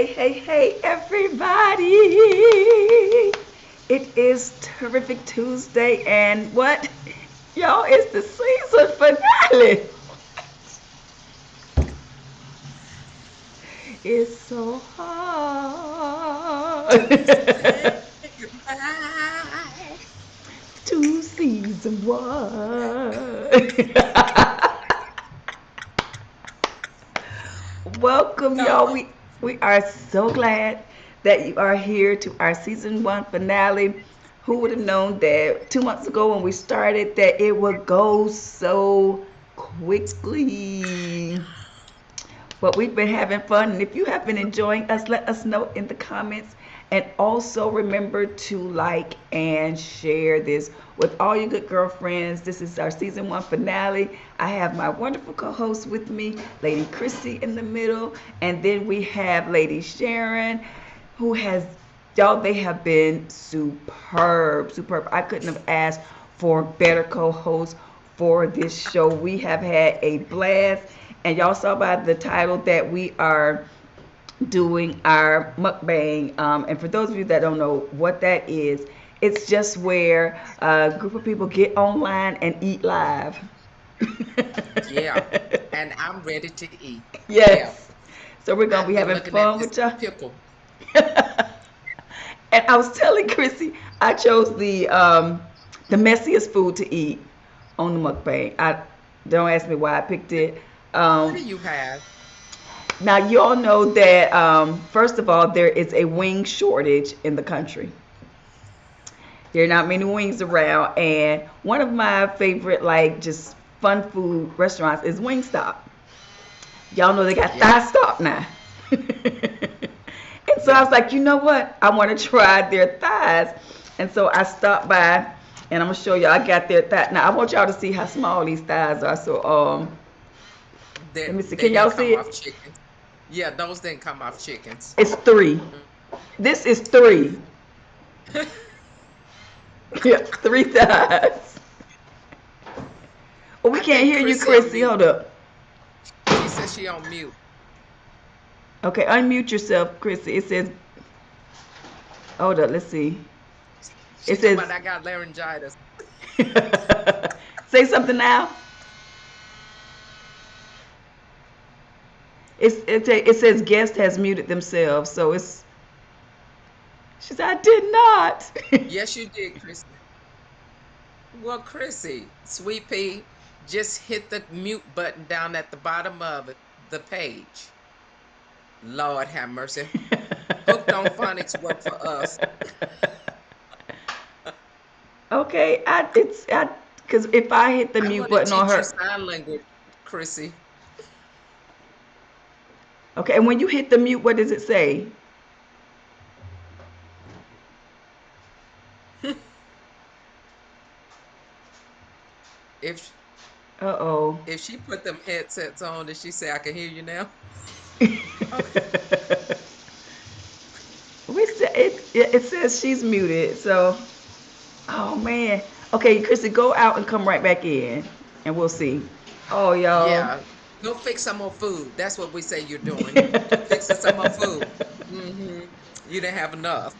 Hey, everybody! It is Terrific Tuesday, and what? Y'all, it's the season finale! It's so hard Say goodbye. to season one. Welcome, y'all. No. We are so glad that you are here to our season one finale. Who would have known that 2 months ago when we started that it would go so quickly? But we've been having fun, and if you have been enjoying us, let us know in the comments. And also remember to like and share this with all your good girlfriends. This is our season one finale. I have my wonderful co-host with me, Lady Chrissy in the middle, and then we have Lady Sharon, who has y'all. They have been superb. I couldn't have asked for better co-hosts for this show. We have had a blast, and y'all saw by the title that we are doing our mukbang. And for those of you that don't know what that is, it's just where a group of people get online and eat live. Yeah. And I'm ready to eat. Yeah. Yes. So we're gonna I've be been having looking at fun this with y'all. pickle. And I was telling Chrissy I chose the messiest food to eat on the mukbang. I don't ask me why I picked it. What Um, do you have? Now, you all know that, first of all, there is a wing shortage in the country. There are not many wings around. And one of my favorite, like, just fun food restaurants is Wingstop. Y'all know they got Yeah. thigh stop now. And so I Yeah. was like, you know what? I want to try their thighs. And so I stopped by, and I'm going to show y'all. I got their thigh. Now, I want y'all to see how small these thighs are. So, let me see. They Can y'all didn't see come it? off chickens. Yeah, those didn't come off chickens. It's three. This is three. Yeah, three thighs. Oh, we I can't think hear you, Chrissy on Chrissy. mute. Hold up. She says she on mute. Okay, unmute yourself, Chrissy. It says, hold up, let's see. She It talking about says, I got laryngitis. say something now. It says guest has muted themselves. So she said, I did not. Yes, you did, Chrissy. Well, Chrissy, sweet pea, just hit the mute button down at the bottom of the page. Lord have mercy. Hooked on phonics work for us. Okay, because if I hit the I'm mute going to button on teach you her, sign language, Chrissy. okay, and when you hit the mute, what does it say? If Uh oh. if she put them headsets on, did she say I can hear you now? We Okay. said it says she's muted. So, oh man. Okay, Chrissy, go out and come right back in, and we'll see. Oh, y'all. Yeah. Go fix some more food. That's what we say you're doing. Fixing some more food. You didn't have enough.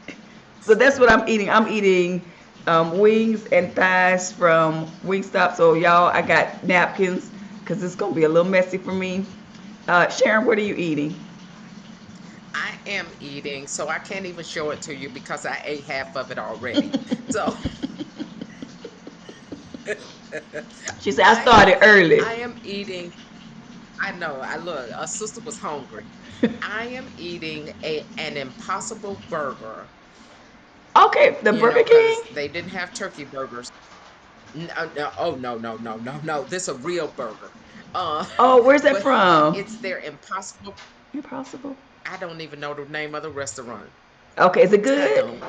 So that's what I'm eating. I'm eating wings and thighs from Wingstop. So y'all, I got napkins because it's gonna be a little messy for me. Sharon, what are you eating? I am eating, so I can't even show it to you because I ate half of it already. So She said I I started early. I am eating. I know. I look. A sister was hungry. I am eating an Impossible burger. Okay, the Burger King. Because they didn't have turkey burgers. No, no, oh no. This a real burger. Uh, Oh, where's that but from? it's their Impossible. Impossible. I don't even know the name of the restaurant. Okay, is it I good? don't.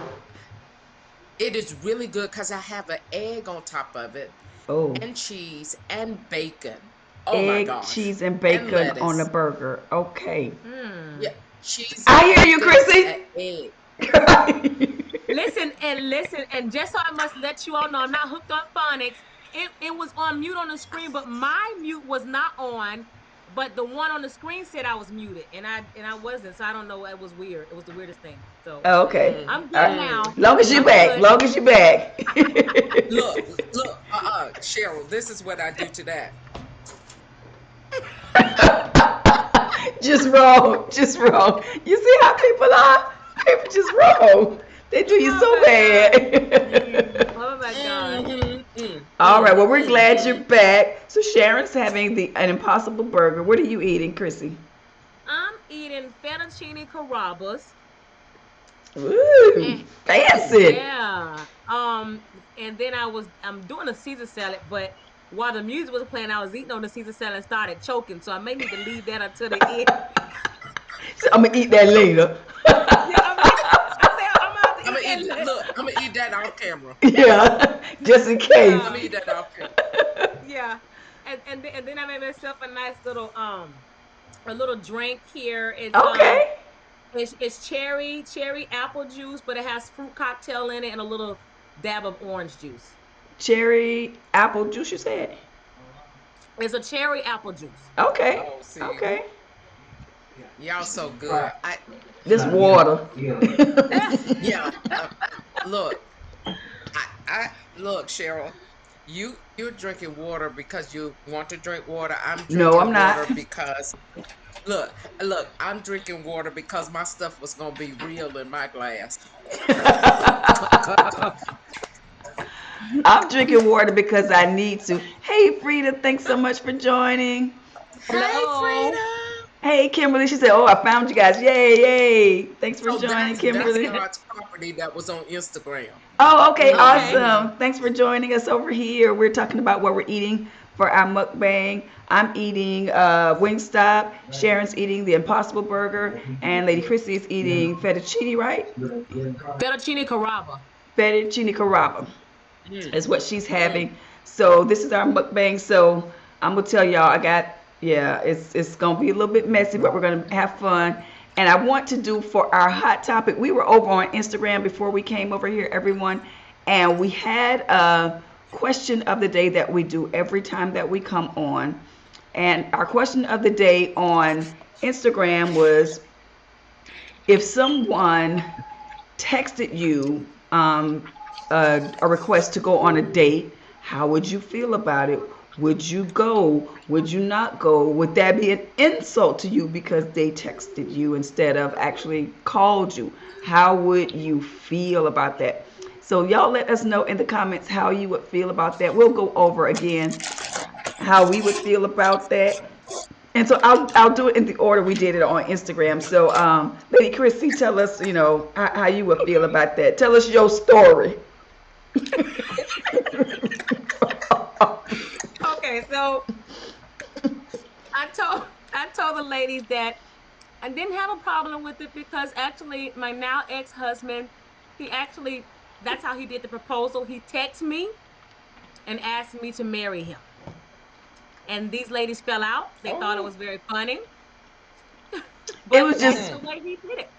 It is really good because I have an egg on top of it, Oh, and cheese and bacon. Oh my egg, gosh, cheese, and and bacon on a lettuce. burger. Okay. Yeah, cheese and I hear you, bacon, Chrissy. and egg. Listen, and just so I must let you all know, I'm not hooked on phonics. It was on mute on the screen, but my mute was not on. but the one on the screen said I was muted, and I wasn't. So I don't know. It was weird. It was the weirdest thing. So Oh, okay. I'm All good right. now. Long as you I'm back. good. Long as you back. Look, look, Cheryl, this is what I do to that. Just wrong. Just wrong. You see how people are? People just wrong. They do you Oh so my god. bad. Oh my god. All right. Well, we're glad you're back. So Sharon's having an Impossible Burger. What are you eating, Chrissy? I'm eating fettuccine carrabas. Ooh, And fancy. yeah. And then I'm doing a Caesar salad, but while the music was playing, I was eating on the Caesar salad and started choking. So I may need to leave that until the end. So I'm gonna eat that later. Yeah, I said I'm gonna have to I'm eat gonna that. eat. Look, I'm gonna eat that off camera. Yeah, just in case. I'm Yeah, gonna eat that off camera. yeah. And then I made myself a nice little a little drink here. Okay. It's cherry apple juice, but it has fruit cocktail in it and a little dab of orange juice. Cherry apple juice, you said? It's a cherry apple juice. Okay. Oh, see, Okay. y'all so good. This water. Yeah. Look, I look, Cheryl. You're drinking water because you want to drink water. I'm No, I'm drinking not. water because look. I'm drinking water because my stuff was gonna be real in my glass. I'm drinking water because I need to. Hey, Frida, thanks so much for joining. Hey, Hello. Frida. Hey, Kimberly, she said, "Oh, I found you guys. Yay, yay. Thanks for So joining, that's Kimberly." God's property that was on Instagram. Oh, okay, Okay. awesome. Thanks for joining us over here. We're talking about what we're eating for our mukbang. I'm eating Wingstop. Sharon's eating the Impossible Burger, and Lady Chrissy is eating fettuccine, right? Fettuccine carrabba. Fettuccine carrabba Mm, is what she's mm. having. So this is our mukbang. So I'm gonna tell y'all, yeah, it's gonna be a little bit messy, but we're gonna have fun. And I want to do for our hot topic. We were over on Instagram before we came over here, everyone, and we had a question of the day that we do every time that we come on. And our question of the day on Instagram was, if someone texted you a request to go on a date, how would you feel about it? Would you go? Would you not go? Would that be an insult to you because they texted you instead of actually called you? How would you feel about that? So y'all let us know in the comments how you would feel about that. We'll go over again how we would feel about that. And so I'll do it in the order we did it on Instagram. So Lady Chrissy, tell us, how you would feel about that. Tell us your story. Okay, so I told the ladies that I didn't have a problem with it because actually my now ex-husband, he actually that's how he did the proposal. He texted me and asked me to marry him. And these ladies fell out. They thought it Oh, was very funny, It but was that's just the mm. way he did it.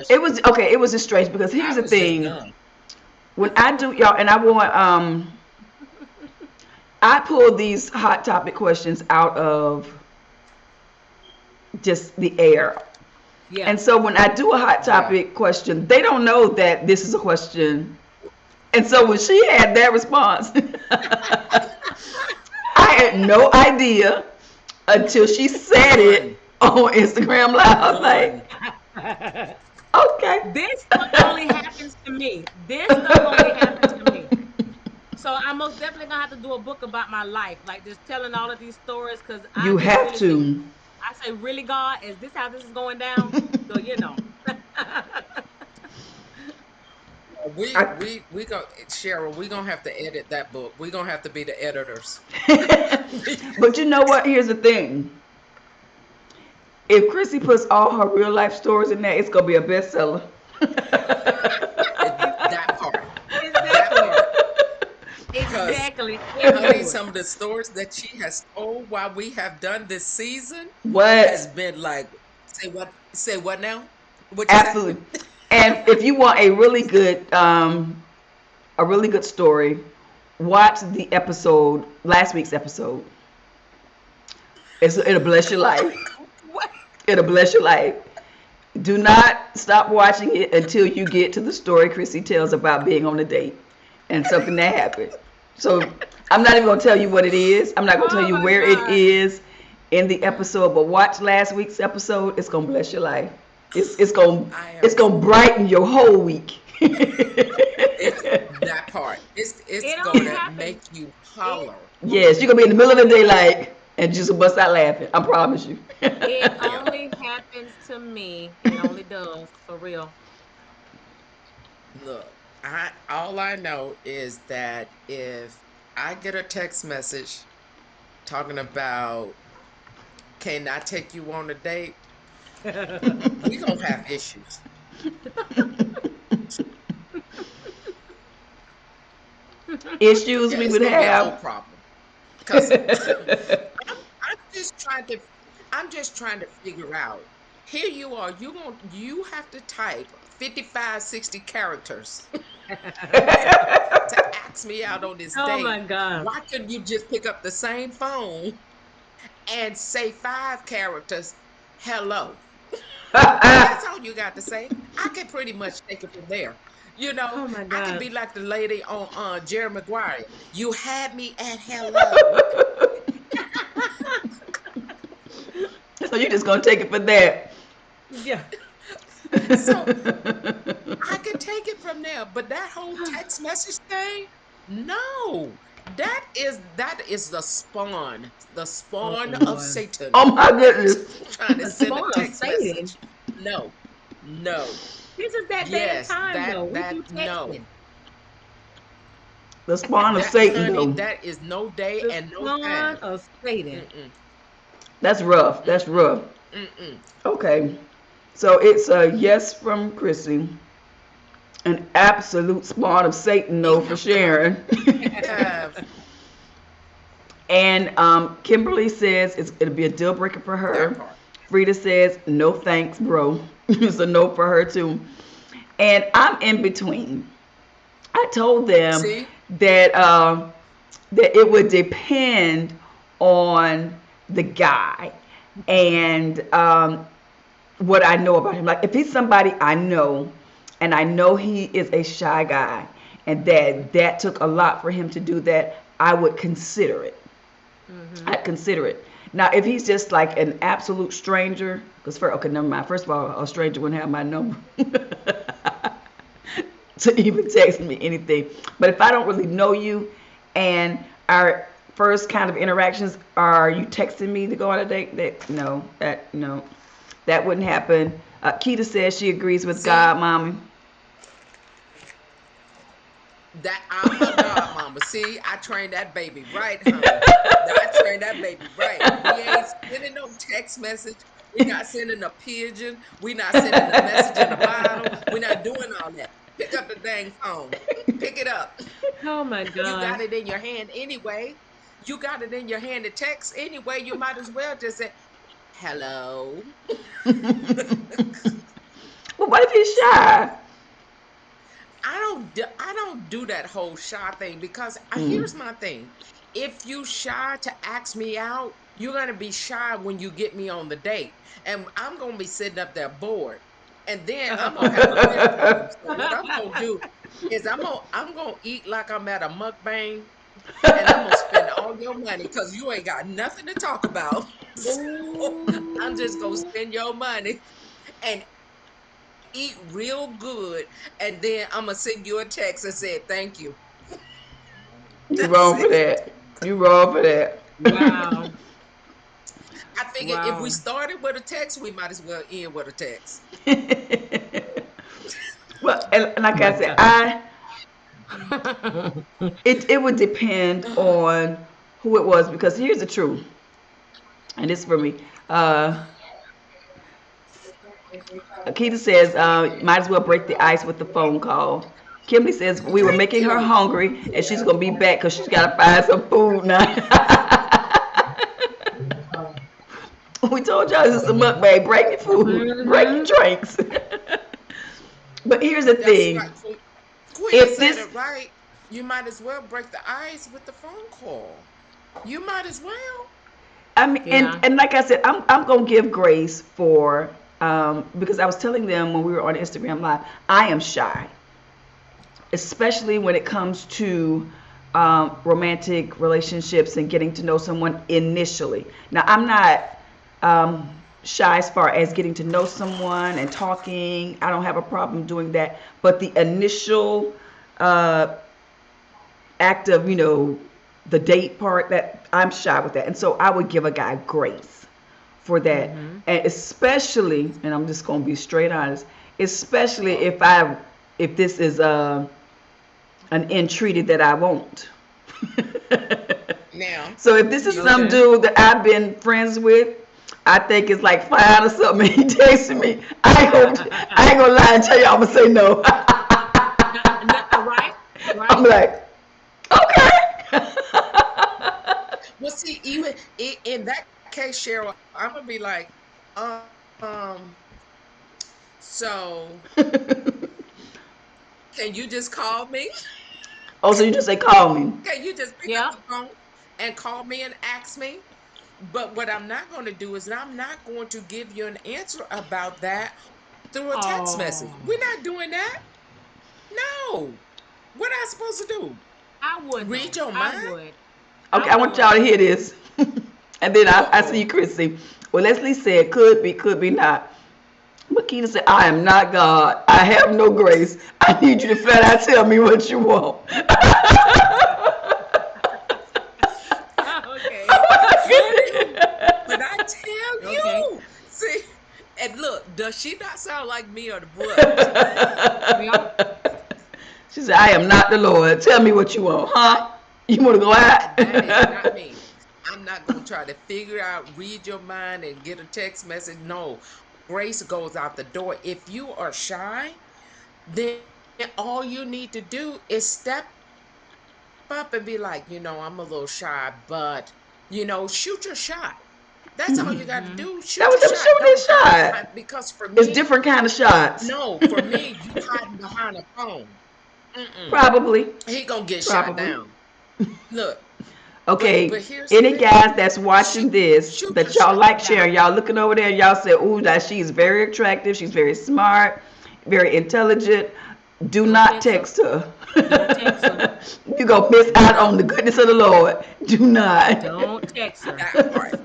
it was okay, it was just strange because here's I the was just thing. done. When I do y'all and I want I pull these hot topic questions out of just the air. Yeah. And so when I do a hot Yeah. topic question, they don't know that this is a question. And so when she had that response, I had no idea until she said it None. on Instagram Live. I was None. like, okay. This stuff only happens to me. This stuff only happens to me. So I'm most definitely gonna have to do a book about my life, like just telling all of these stories, because I You just have really say, to. I say, really, God, is this how this is going down? So you know. I, We go, Cheryl. We gonna have to edit that book. We gonna have to be the editors. but you know what? Here's the thing. If Chrissy puts all her real life stories in there, it's gonna be a bestseller. That part. That Exactly. part. Because, Exactly. honey, Everything. some of the stories that she has told while we have done this season has What? been like, say what? Say what now? What you say? Absolutely. And if you want a really good story, watch the episode, last week's episode. It'll bless your life. What? It'll bless your life. Do not stop watching it until you get to the story Chrissy tells about being on a date and something that happened. So I'm not even gonna tell you what it is. I'm not gonna tell Oh you my where it God. is in the episode, but watch last week's episode. It's gonna bless your life. It's gonna I it's am gonna brighten your whole week. it's that part. It's It only gonna happens. make you It holler. Yes, you're gonna be in the middle of the day like and just bust out laughing. I promise you. it Yeah. only happens to me. It only does for real. Look, I all I know is that if I get a text message talking about can I take you on a date, we gonna have issues. Issues Yeah, we it's would gonna be a whole have. problem. Because I'm just trying to figure out. Here you are, you have to type 55, 60 characters to ask me out on this Oh date. my God. Why couldn't you just pick up the same phone and say 5 characters, hello? That's all you got to say. I can pretty much take it from there. You know, Oh my I could God. be like the lady on Jerry Maguire. You had me at hello. So you're just gonna take it for that. Yeah. So I can take it from there. But that whole text message thing, no. That is the Oh spawn of Lord. Satan Oh my goodness. trying to A send a spawn of text Satan. message. No, no. This is that day and Yes, time though. that With that you no. texting. The spawn of That Satan honey, though. that is no day The and no spawn time. of Satan. Mm-mm, That's rough. That's mm-mm, rough. mm-mm. Okay. So it's a yes from Chrissy. An absolute spawn of Satan We no for have to Sharon. have And Kimberly says it'll be a deal breaker for that her. part. Frida says no thanks, bro. It's a no for her too. And I'm in between. I told them See? that that it would depend on the guy and what I know about him. Like if he's somebody I know, and I know he is a shy guy, and that took a lot for him to do that, I would consider it. Mm-hmm. I'd consider it. Now, if he's just like an absolute stranger, because okay, never mind. First of all, a stranger wouldn't have my number to even text me anything. But if I don't really know you, and our first kind of interactions are you texting me to go on a date, no, that wouldn't happen. Keita says she agrees with God, See? mommy. That I'm her godmama. See, I trained that baby right, honey. I trained that baby right. We ain't sending no text message. We not sending a pigeon. We not sending a message in a bottle. We not doing all that. Pick up the dang phone. Pick it up. Oh my You got gosh. it in your hand anyway. You got it in your hand to text anyway. You might as well just say, hello. Well, what if he's shy? I don't do that whole shy thing because Mm. here's my thing. If you shy to ask me out, you're gonna be shy when you get me on the date, and I'm gonna be sitting up there bored, and then I'm gonna have a real problem. So what I'm gonna do is I'm gonna eat like I'm at a mukbang, and I'm gonna spend all your money because you ain't got nothing to talk about. So I'm just gonna Ooh. spend your money and eat real good, and then I'm gonna send you a text and say thank you. You That's wrong for it. that. You wrong for that. Wow. I figure if we Wow. started with a text, we might as well end with a text. Well, and Oh like my I said, God. I it would depend on who it was because here's the truth, and this is for me. Akita says, might as well break the ice with the phone call. Kimberly says we were Thank making her you. hungry and she's gonna be back because she's gotta find some food now. We told y'all this is a mukbang. Bring your food, bring your Mm-hmm. drinks. But here's the That's thing: right. Quita if said this, it right. You might as well break the ice with the phone call. You might as well. I mean, and Yeah. and like I said, I'm gonna give grace for because I was telling them when we were on Instagram Live, I am shy, especially when it comes to romantic relationships and getting to know someone initially. Now, I'm not shy as far as getting to know someone and talking. I don't have a problem doing that. But the initial uh, act of, the date part, that I'm shy with that. And so I would give a guy grace for that. Mm-hmm. And especially, and I'm just going to be straight honest, especially Oh, if this is an entreaty that I won't. now So if this is you some Okay. dude that I've been friends with, I think it's like fine or something. He texted me. I ain't gonna lie and tell you I'm gonna say no. Right, I'm right. like, okay. well, see, even in that case, Cheryl, I'm gonna be like, um, so can you just call me? Oh, so you just say call me. Can you just pick up Yep. the phone and call me and ask me? But what I'm not going to do is I'm not going to give you an answer about that through a text message. Oh, We're not doing that. No. What am I supposed to do? I would Read though. your I mind? would. I Okay, I want would. y'all to hear this. And then I see Uh-oh. you, Chrissy. Well, Leslie said could be not. Makita said, I am not God. I have no grace. I need you to flat out tell me what you want. Okay. Oh my Honey, goodness. when I tell Okay. you, see, and look, does she not sound like me or what? Yep. She said, I am not the Lord. Tell me what you want, huh? You want to go That is not out? me. I'm not going to try to figure out, read your mind, and get a text message. No, grace goes out the door. If you are shy, then all you need to do is step up and be like, I'm a little shy, but, shoot your shot. That's all you got to Mm-hmm. do. That Shoot was your him shot. shooting Don't his hide shot. behind, because for It's me, different kind of shots. no, for me, you hiding behind a phone. Mm-mm. Probably. He gonna get shot Probably. down. Look, but Okay. here's the Any thing. guys that's watching Shoot, this shoot your that y'all shot. like sharing, Exactly. y'all looking over there, y'all say, ooh, that she's very attractive, she's very smart, very intelligent. Do Don't not text her. text her. Don't text her. You're gonna miss out on the No, goodness of the Lord. Do not. Don't text her. that part.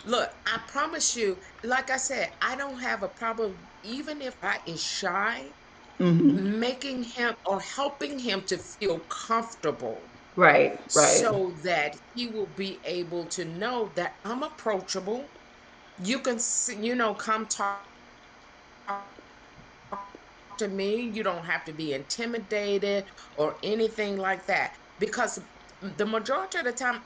Look, I promise you, like I said, I don't have a problem, even if I is shy, Hmm. making him or helping him to feel comfortable Right, right. so that he will be able to know that I'm approachable. You can, come talk to me. You don't have to be intimidated or anything like that, because the majority of the time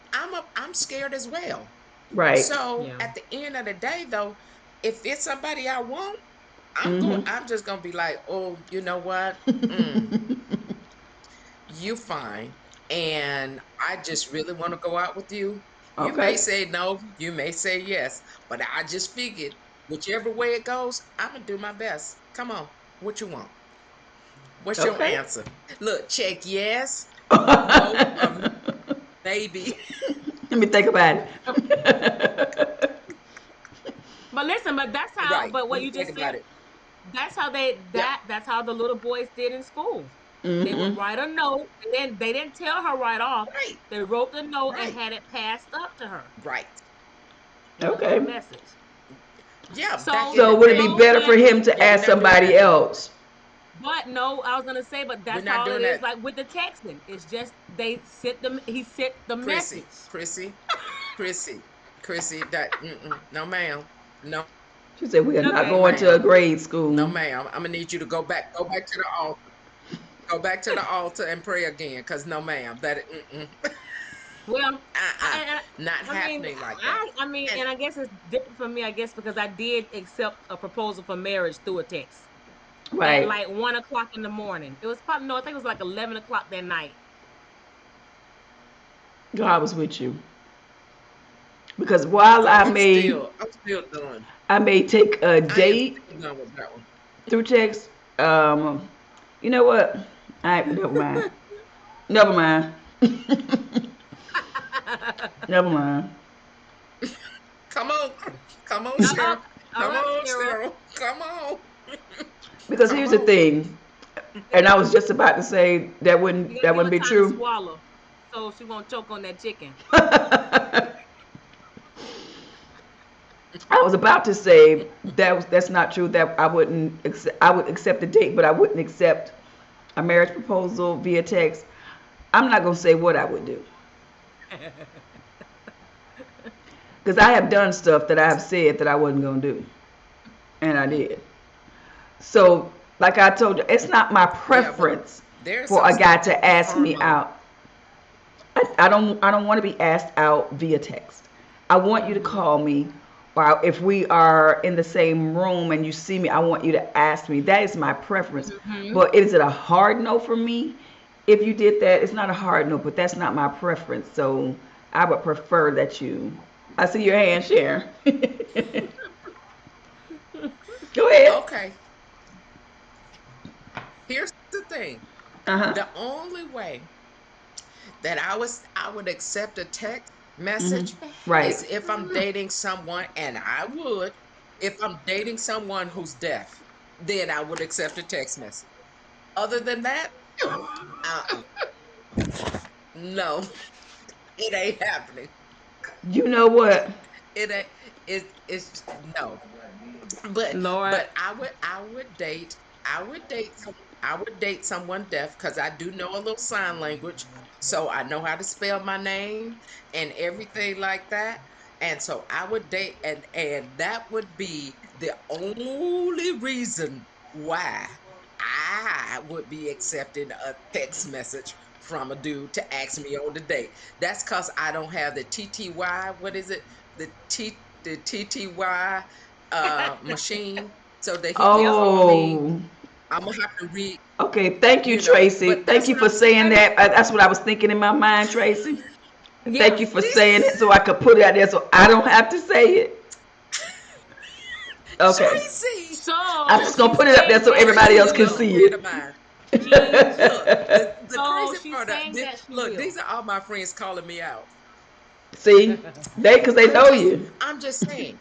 I'm scared as well. Right. So Yeah. at the end of the day, though, if it's somebody I want, Hmm. I'm just gonna be like, oh, you know what? Mm, you fine. And I just really want to go out with you. You may Okay. say no, you may say yes, but I just figured whichever way it goes, I'm gonna do my best. Come on, what you want? What's your Okay. answer? Look, check yes, no, Let or maybe. me think about it. But listen, but that's how. Right. But Let what me you think just about said. it. That's how they. Yep. That's how the little boys did in school. They Hmm. would write a note. They didn't tell her right off. Right. They wrote the note and Right. had it passed up to her. Right. A Okay. message. Yeah. Back So in So the would it be day. so better for when him to Yeah, we're ask not doing somebody that. else? but no, I was gonna say, but We're that's not all it doing is. that. Like with the texting, it's just they sent them. He sent the Chrissy. message. Chrissy. Chrissy. Chrissy. That no ma'am. No She said, we are not Okay. going to a ma'am. grade No school. ma'am. I'm gonna need you to go back to the altar. Go back to the altar and pray again. Cause no ma'am. That Well, uh-uh. I, Not I mean, happening like that. I mean, And and I guess it's different for me. I guess because I did accept a proposal for marriage through a text at Right. like 1 o'clock in the morning. It was probably no, I think it was like 11 o'clock that night. God was with you. Because while oh, I'm still done. I may take a I am date still done with that one. through text, um, you know what? I never mind. Never mind. Never mind. Come on, come on, Uh oh. Cheryl. All Come right, on, Cheryl. Cheryl. Come on, Because come here's the on. thing, and I was just about to say that You wouldn't gotta that give wouldn't her be time to true. swallow, so she won't choke on that chicken. I was about to say that's not true. That I would accept a date, but I wouldn't accept a marriage proposal via text. I'm not gonna say what I would do because I have done stuff that I have said that I wasn't gonna do, and I did. So, like I told you, it's not my Yeah, but preference there's for some a guy stuff that to be ask me hormone. out. I don't want to be asked out via text. I want you to Hmm. call me, or if we are in the same room and you see me, I want you to ask me. That is my preference. Hmm. But is it a hard no for me? If you did that, it's not a hard no, but that's not my preference. So I would prefer that you. I see your hand, Sharon. Go ahead. Okay, here's the thing. Uh huh. The only way that I would accept a text Hmm. message Right. is if I'm dating someone, and I would, if I'm dating someone who's deaf, then I would accept a text message. Other than that, uh-uh. No, it ain't happening. You know what? It ain't. It's no. But Lord. I would date I would date someone deaf because I do know a little sign language, so I know how to spell my name and everything like that. And so I would date, and that would be the only reason why I would be accepting a text message from a dude to ask me on the date. That's because I don't have the TTY. What is it? The TTY machine, so that he can Yep. call me. Oh. I'm gonna have to read, Okay, thank you, you know. Tracy. But Thank that's you what for I'm saying saying. that. That's what I was thinking in my mind, Tracy. Thank you Yes. for saying it so I could put it out there so I don't have to say it. Okay. Tracy, I'm So just going to she's put it up there saying so that everybody she Tracy else is a can will. good see friend of it. mine. She Look, the so crazy she's part of saying this, that she look, will. these are all my friends calling me out. See? Because they I'm know just, you. I'm just saying.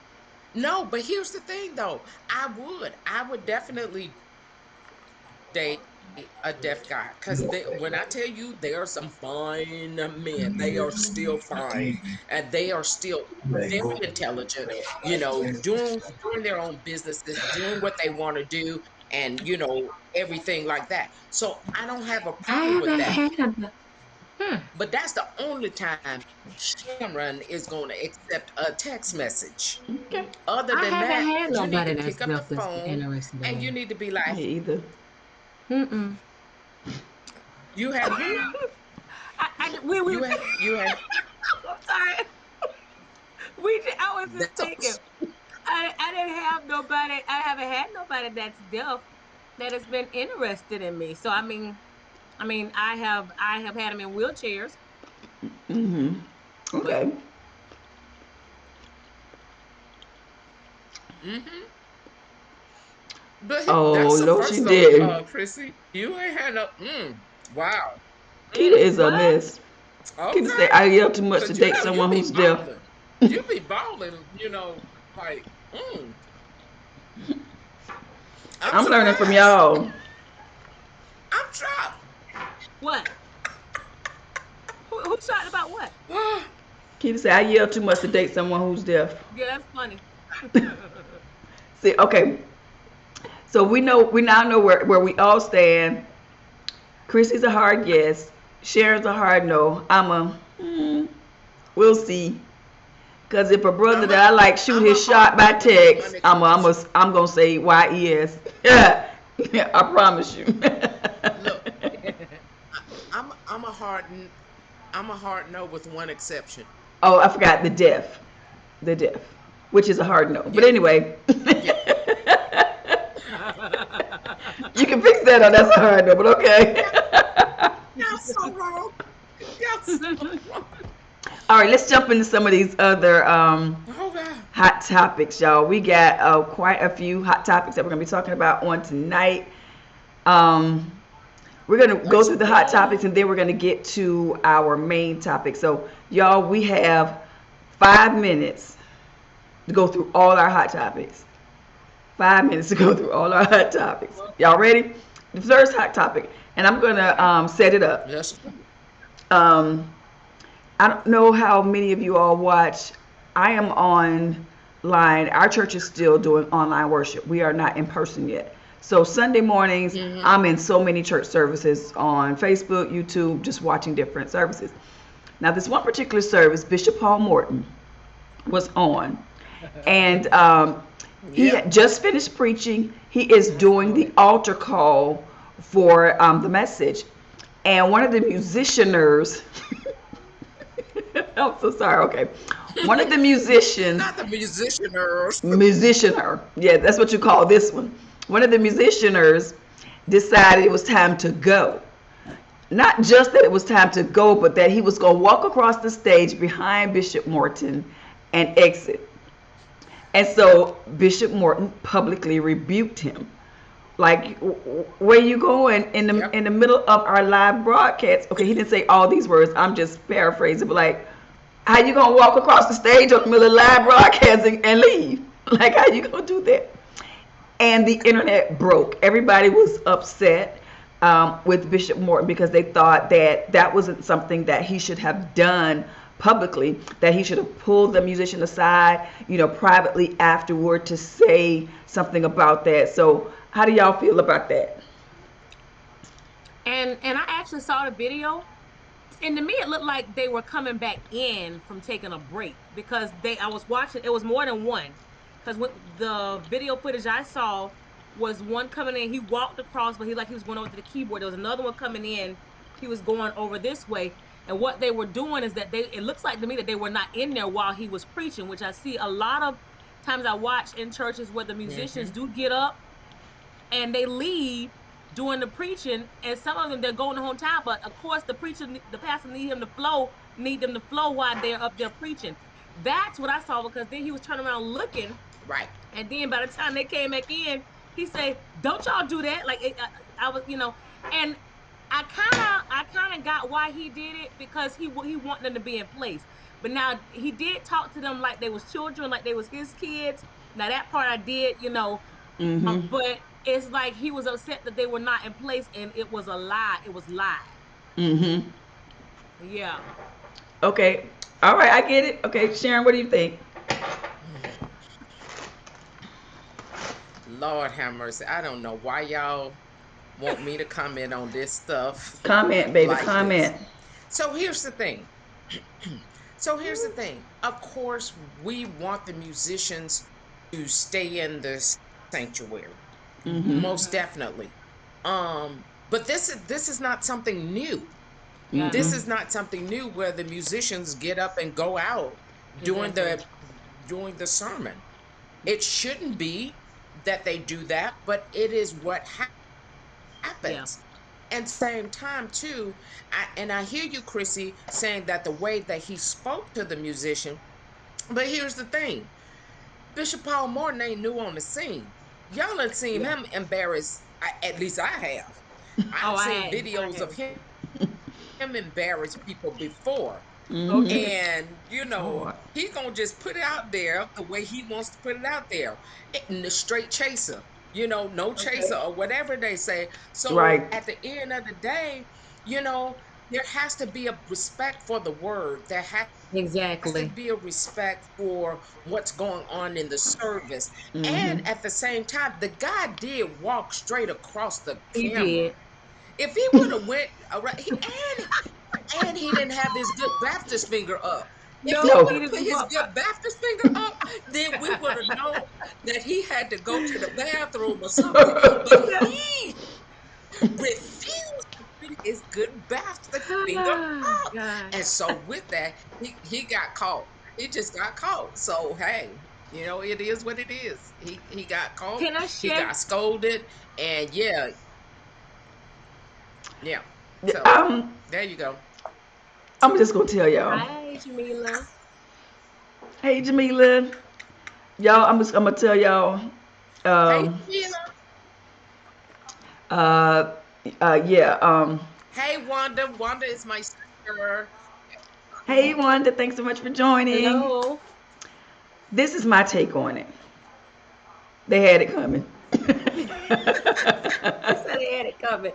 No, but here's the thing, though. I would definitely date a deaf guy because when I tell you there are some fine men, they are still fine and they are still very intelligent, doing their own businesses, doing what they want to do, and everything like that. So I don't have a I problem with haven't that. had a But that's the only time Cameron is going to accept a text message. Okay. Other I than haven't that, had you need to nobody that's pick up the deaf that's phone interested in and you me. need to be like, Me either. Mm-mm. you have who? We You have I'm sorry. I was just that's thinking. I didn't have nobody. I haven't had nobody that's deaf that has been interested in me. So I mean, I have had them in wheelchairs, Hmm. but Okay. hmm But Oh, that's the no, she first though, didn't. Chrissy. You ain't had no. Wow. Keita is a what? mess. Keita say, Okay. I yell too much to Cause date you someone be who's deaf. balling. You be balling. Like, mm, I'm I'm learning from surprised. y'all. I'm shocked. What? Who's talking about what? Keita say, I yell too much to date someone who's deaf. Yeah, that's funny. See, okay. So we now know where we all stand. Chrissy's a hard yes. Sharon's a hard no. We'll see. Cause if a brother I'm that a I like shoot I'm a his hard shot by no with text, one exception. I'm gonna say yes. Yeah, I promise you. Look, I'm a I'm a hard no with one exception. Oh, I forgot the deaf, which is a hard no. But Yeah, anyway, yeah. you can fix that. Oh, that's a hard no, but okay. Y'all so wrong. Y'all so wrong. All right, let's jump into some of these other Oh God. hot topics, y'all. We got quite a few hot topics that we're gonna be talking about on tonight. Um, We're going to go through the hot topics, Explain. and then we're going to get to our main topic. So, y'all, we have 5 minutes to go through all our hot topics. 5 minutes to go through all our hot topics. Y'all ready? The first hot topic, and I'm going to set it up. Yes. Um, I don't know how many of you all watch. I am online. Our church is still doing online worship. We are not in person yet. So Sunday mornings, Mm-hmm. I'm in so many church services on Facebook, YouTube, just watching different services. Now, this one particular service, Bishop Paul Morton was on, and he Yep. had just finished preaching. He is doing the altar call for the message, and one of the musicianers. I'm so sorry. Okay, one of the musicians, Not the musicianers. musicianer, yeah, that's what you call this one. One of the musicianers decided it was time to go. Not just that it was time to go, but that he was going to walk across the stage behind Bishop Morton and exit. And so Bishop Morton publicly rebuked him. Like, where you going in the Yep. middle of our live broadcast? Okay, he didn't say all these words. I'm just paraphrasing, but like, how you gonna walk across the stage on the middle of live broadcasting and leave? Like, how you gonna do that? And the internet broke. Everybody was upset with Bishop Morton because they thought that that wasn't something that he should have done publicly, that he should have pulled the musician aside, privately afterward to say something about that. So how do y'all feel about that? And I actually saw the video, and to me it looked like they were coming back in from taking a break because they I was watching, it was more than one, because the video footage I saw was one coming in, he walked across, but he was going over to the keyboard. There was another one coming in, he was going over this way. And what they were doing is that it looks like to me that they were not in there while he was preaching, which I see a lot of times. I watch in churches where the musicians Mm-hmm. do get up and they leave doing the preaching, and some of them they're going the whole time. But of course, the pastor need them to flow while they're up there preaching. That's what I saw, because then he was turning around looking, Right. and then by the time they came back in, he said, "Don't y'all do that?" Like I was, and I kind of got why he did it, because he wanted them to be in place. But now he did talk to them like they was children, like they was his kids. Now that part I did, Mm-hmm. but it's like he was upset that they were not in place, and it was a lie. It was live. Mm-hmm. Yeah. Okay. All right, I get it. Okay, Sharon, what do you think? Lord have mercy. I don't know why y'all want me to comment on this stuff Comment, baby, like this. comment. So here's the thing. So here's the thing. Of course, we want the musicians to stay in the sanctuary. Mm-hmm. Most Mm-hmm. definitely. But this is not something new. Yeah. This Mm-mm. is not something new where the musicians get up and go out during Exactly. the sermon. It shouldn't be that they do that, but it is what Yeah. happens. And same time too, and I hear you, Chrissy, saying that the way that he spoke to the musician. But here's the thing: Bishop Paul Morton ain't new on the scene. Y'all done seen Yeah. him embarrass. At least I have. Oh, I've I seen had. I videos of had. him embarrass people before. Mm-hmm. Okay. And Lord. he gonna just put it out there the way he wants to put it out there, in the straight chaser, no chaser Okay. or whatever they say. So Right. at the end of the day, you know there has to be a respect for the word. There has to Exactly. be a respect for what's going on in the service. Mm-hmm. And at the same time, the guy did walk straight across the He camera. did. If he would have went around, and he didn't have his good Baptist finger up. If he No, would he No. have didn't put do his up. good Baptist finger up, then we would have known that he had to go to the bathroom or something. But he refused to put his good Baptist finger Oh, up. God. And so with that, he got caught. He just got caught. So hey, it is what it is. He got caught. Can I He share? got scolded, and yeah, yeah. So um, there you go. I'm just gonna tell y'all. Hi, Jamila. Hey, Jamila. Y'all, I'm gonna tell y'all. Hey, Um, Sheila. uh, Yeah. Hey, Wanda. Wanda is my sister. Hey, Wanda. Thanks so much for joining. Hello. This is my take on it. They had it coming. She said they had it coming.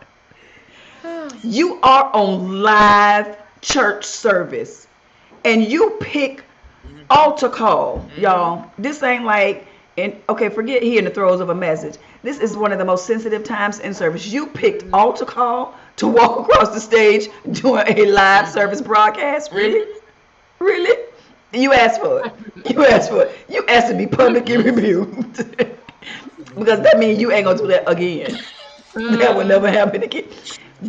You are on live church service and you pick Mm-hmm. altar call, Mm-hmm. y'all. This ain't like, and okay, forget he in the throes of a message. This is one of the most sensitive times in service. You picked Mm-hmm. altar call to walk across the stage doing a live Mm-hmm. service broadcast. Really? Mm-hmm. Really? You asked for it. You asked for it. You asked to be publicly rebuked. Because that means you ain't gonna do that again. That will never Mm-hmm. happen again.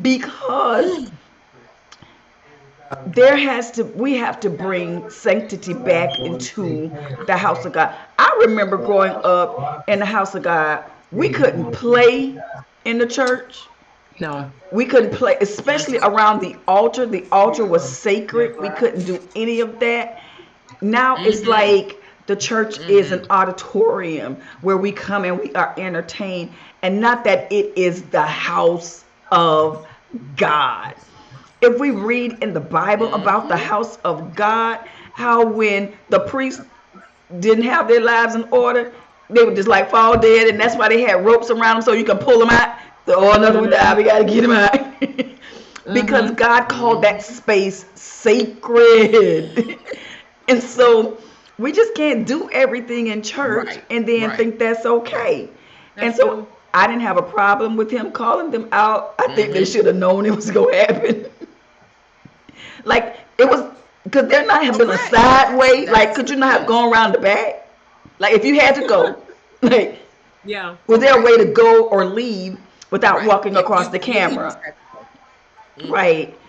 Because we have to bring sanctity back into the house of God. I remember growing up in the house of God, we couldn't play in the church. No. We couldn't play, especially Mm-hmm. around the altar. The altar was sacred. We couldn't do any of that. Now it's Mm-hmm. like the church is an Mm-hmm. auditorium where we come and we are entertained, and not that it is the house of God. If we read in the Bible about the Mm-hmm. house of God, how when the priests didn't have their lives in order, they would just like fall dead, and that's why they had ropes around them so you can pull them out. So, oh, another one Mm-hmm. died, we got to get him out. Because Mm-hmm. God called that Mm-hmm. space sacred. And so we just can't do everything in church Right. and then Right. think that's okay. And That's so true. I didn't have a problem with him calling them out. I think they Mm-hmm. should have known it was going to happen. Like it was, could there not have Oh, been a right. side way? Like, That's could the you not have thing. gone around the back? Like, if you had to go, like, Yeah. was Oh, there a right. way to go or leave without Right. walking If across the he just camera? had to go. Mm-hmm. Right.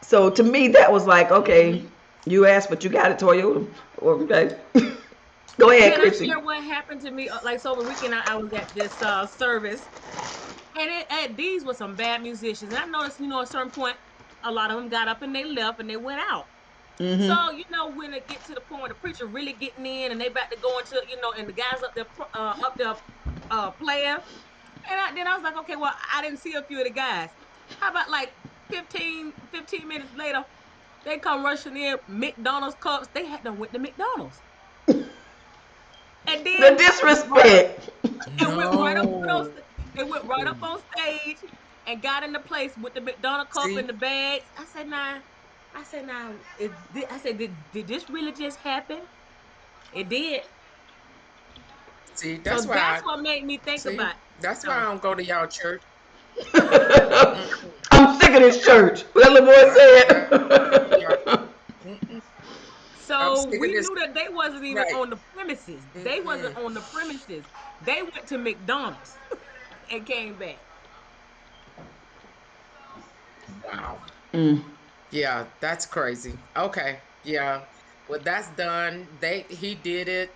So to me, that was like, okay, Mm-hmm. you asked, but you got it, Toyota. Okay. Go ahead, Can I Chrissy. share what happened to me? Like, so over the weekend, I was at this service, and these were some bad musicians. And I noticed, at a certain point, a lot of them got up and they left and they went out. Mm-hmm. So, when it get to the point where the preacher really getting in and they about to go into, and the guys up there playing. And then I was like, okay, well, I didn't see a few of the guys. How about like 15 minutes later, they come rushing in, McDonald's cups. They had them with the McDonald's. And The then right up disrespect. and went right up on No. those. They went right up on stage and got in the place with the McDonald cup See, and the bags. I said, did this really just happen? It did. see, So that's why that's what made me think see, about. that's why I No, don't go to y'all church. Mm-mm. I'm sick of this church. What that little I yeah, yeah. boy said. Mm-mm. I'm so sick of we this. knew that they wasn't even Right. on the premises. They wasn't Mm-mm. on the premises. They went to McDonald's and came back. Wow. Mm. Yeah, that's crazy. Okay. Yeah. Well, that's done. He did it.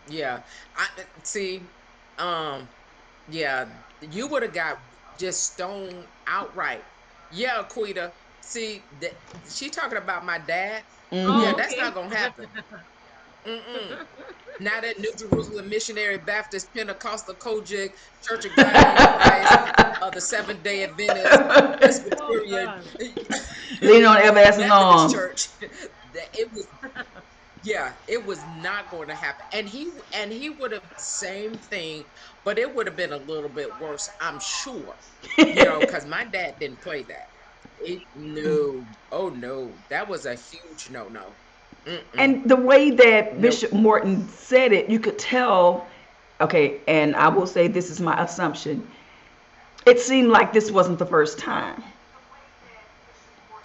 Yeah. I see. Um, yeah, you would have got just stoned outright. Yeah, Quita. See, she talking about my dad. Yeah, Oh, Mm-hmm. that's okay. not gonna happen. Mm-mm. Now that New Jerusalem Missionary Baptist Pentecostal Kojic Church of God in Christ of the Seventh Day Adventist Oh Presbyterian God. Leaning on everlasting Methodist arms. Church, that it was yeah, it was not going to happen. And he would have same thing, but it would have been a little bit worse, I'm sure. Because my dad didn't play that. No, oh no, that was a huge no no. Mm-mm. And the way that Nope. Bishop Morton said it, you could tell, okay, and I will say this is my assumption. It seemed like this wasn't the first time.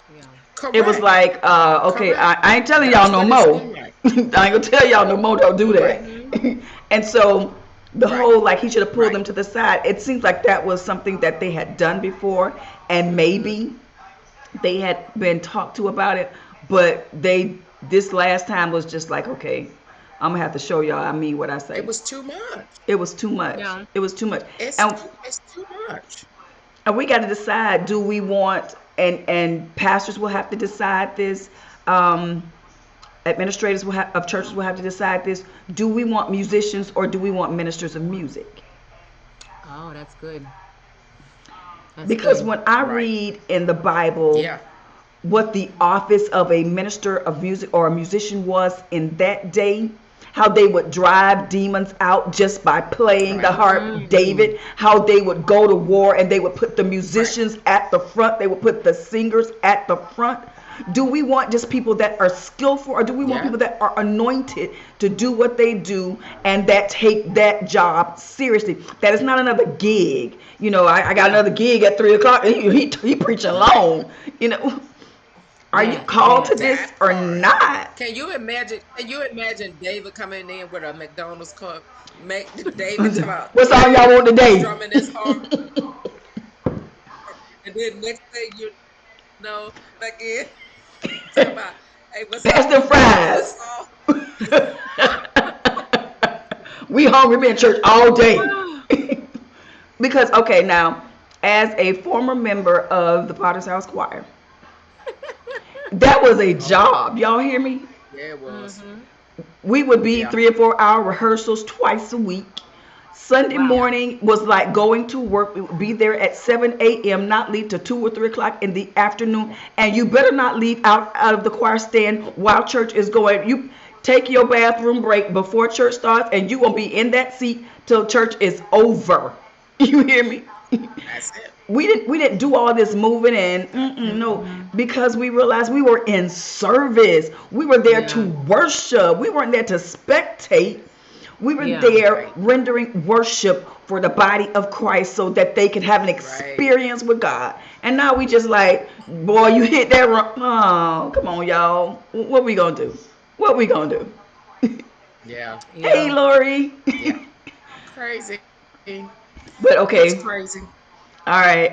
Yeah. It was Correct. like, okay, Correct. I ain't telling y'all That's no what it more. seemed like. I ain't gonna tell y'all no more, don't do Right. Mm-hmm. that. And so the Right. whole, like, he should have pulled Right. them to the side, it seems like that was something that they had done before, and maybe they had been talked to about it, but this last time was just like, okay, I'm gonna have to show y'all I mean what I It say. was too much. It was too much. Yeah. It was too much. It's And too it's too much. we got to decide, do we want, and pastors will have to decide this, um, administrators of churches will have to decide this, do we want musicians or do we want ministers of music? Oh, that's good. That's Because good. when I Right. read in the Bible Yeah. what the office of a minister of music or a musician was in that day, how they would drive demons out just by playing the Right. harp, Mm. David, how they would go to war and they would put the Right. musicians at the front, they would put the singers at the front. Do we want just people that are skillful, or do we want Yeah. people that are anointed to do what they do and that take that job seriously? That is not another gig. I got Yeah. another gig at 3 o'clock. He preaching long. You know, are you Yes. called to Yes. this That or part. not? Can you imagine? Can you imagine David coming in with a McDonald's cup? Make David come out, What song y'all want today? strumming his harp, and then next thing you know, back in talking about, hey, what's Pass up? them What fries. song? We hungry, be in church all day. Because, okay, now, as a former member of the Potter's House Choir, that was a Oh yeah, job. Y'all hear me? yeah, it was. Mm-hmm. We would be Yeah. 3 or 4 hour rehearsals twice a week. Sunday Wow. Yeah. morning was like going to work. We would be there at 7 a.m., not leave till 2 or 3 o'clock in the afternoon. And you better not leave out of the choir stand while church is going. You take your bathroom break before church starts, and you gonna be in that seat till church is over. You hear me? That's it. We didn't do all this moving and no, Mm-hmm. because we realized we were in service. We were there to Yeah. worship. We weren't there to spectate. We were Yeah. there Right. rendering worship for the body of Christ so that they could have an Right. experience with God. And now we just like, boy, you hit that wrong. Oh, come on, y'all. What we gonna do? What we gonna do? Yeah. Hey, Yeah. Lori. Yeah. Crazy. But It's okay. crazy. All right.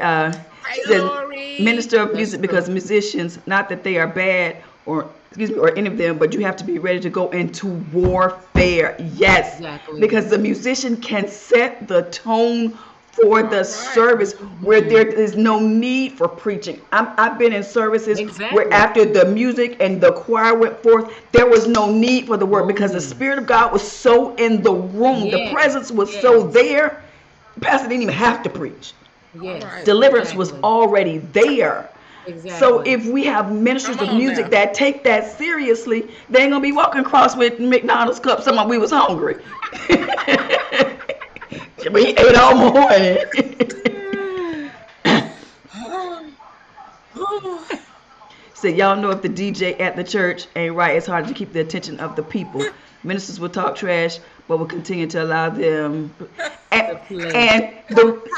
Hey, It says Lori. minister of That's music because true. musicians, not that they are bad or excuse me or any of them, but you have to be ready to go into warfare. Yes, Exactly. because the musician can set the tone for the All right. service where Mm-hmm. there is no need for preaching. I've been in services where Exactly. after the music and the choir went forth, there was no need for the word No because the need. Spirit of God was so in the room. The Yes. presence was so Yes. there. Pastor didn't even have to preach. All Yes. right. Deliverance was Exactly. already there. So Exactly. if we have ministers Come of on music now. that take that seriously, they ain't gonna be walking across with McDonald's cups. Someone we was hungry. We ate all morning. So y'all know if the DJ at the church ain't right, it's hard to keep the attention of the people. Ministers will talk trash, but will continue to allow them. And The play.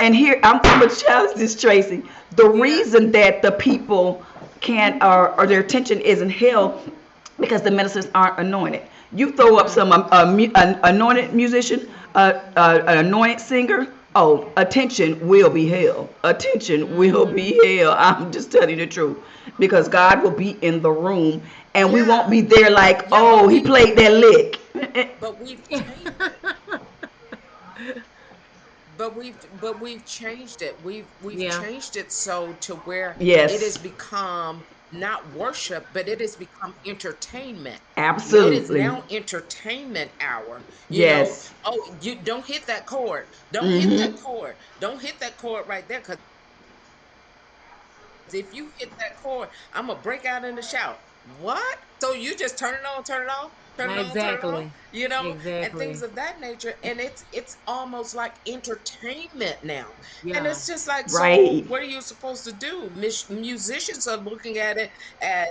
and here I'm gonna challenge this, Tracy. The Yeah. reason that the people can't or their attention isn't held because the ministers aren't anointed. You throw up some an anointed musician, an anointed singer. Oh, attention will be held. Attention will Mm-hmm. be held. I'm just telling you the truth because God will be in the room, and we won't Yeah. be there like, Yeah, oh, he played that lick. but we've changed it. But we've changed it. We've Yeah. changed it so to where it has Yes, become not worship, but it has become entertainment. It is absolutely. now entertainment hour. Yes. Oh, you don't hit that chord. Don't hit that Mm-hmm. chord. Don't hit that chord right there. Because if you hit that chord, I'm gonna break out in the shout. What? So you just turn it on, turn it off, turn it on, turn it off, Exactly. and things Exactly. of that nature. And it's almost like entertainment now. And Yeah. it's just like, so Right. what are you supposed to do? Musicians are looking at it as,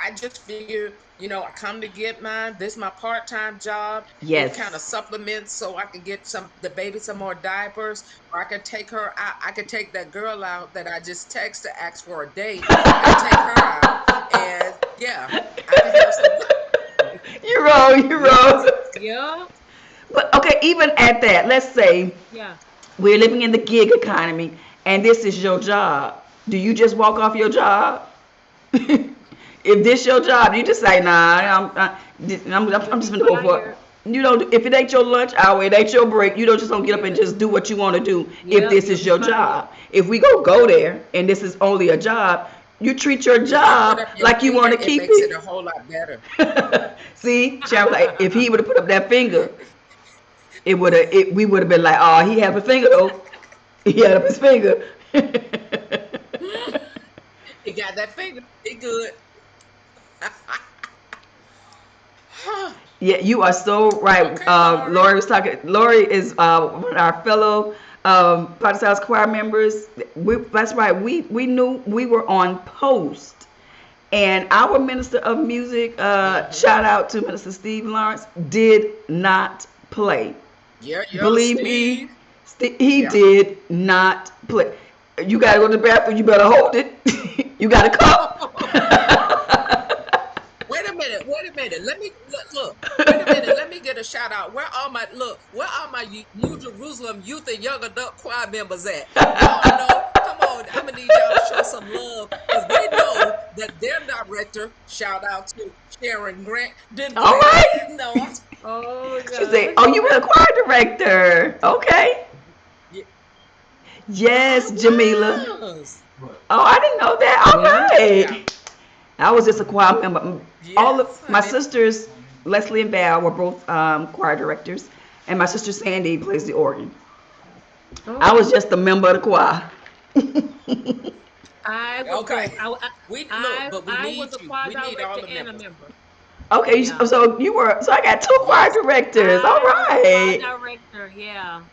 I just figure, I come to get mine. This is my part-time job. It kind of Yes. supplements so I can get the baby some more diapers, or I could take her out. I could take that girl out that I just text to ask for a date. I could take her out, and yeah, I could have some. You're wrong. You're Yep. wrong. Yep. But okay, even at that, let's say Yeah. we're living in the gig economy and this is your job. Do you just walk off your job? If this your job, you just say, nah, I'm You'll just be gonna go for it. fired. You know, if it ain't your lunch hour, it ain't your break. You don't just don't get up and just do what you want to do. If Yep. this You'll is be your fired. job, if we go there and this is only a job, you treat your If you put job up your like you finger, want to it keep makes it a it. whole lot better. See, Sharon was like, if he would have put up that finger, we would have been like, oh, he had a finger though. He had up his finger. He got that finger. He good. Yeah, you are so right. Okay, Lori. Lori was talking. Lori is one of our fellow Potter's House choir members. That's right. We knew we were on post, and our minister of music, Mm-hmm. shout out to Minister Steve Lawrence, did not play. Yeah, yeah, Believe me, Steve. he Yeah. did not play. You gotta go to the bathroom. You better hold it. You got a cup. Wait a minute. Wait a minute. Let me look. Wait a minute. Let me get a shout out. Where are my look? Where are my New Jerusalem Youth and Young Adult Choir members at? Y'all know. Come on. I'm gonna need y'all to show some love because they know that their director. Shout out to Sharon Grant. Didn't All play. right. No. Oh She said, God. "Oh, you were the choir director. Okay. Yeah, Yes, I Jamila. was. Oh, I didn't know that. All Yeah. Yeah. right. I was just a choir member. All of Yes, my honey. sisters, Leslie and Val, were both choir directors, and my sister Sandy plays the organ. I Oh, was just a member of the choir. I was both. Okay. We look, I but we I was need a you. choir We need all director the and a members. member. Okay, Yeah. so you were. So I got two choir Yes. directors. All I was a choir right. director. Yeah.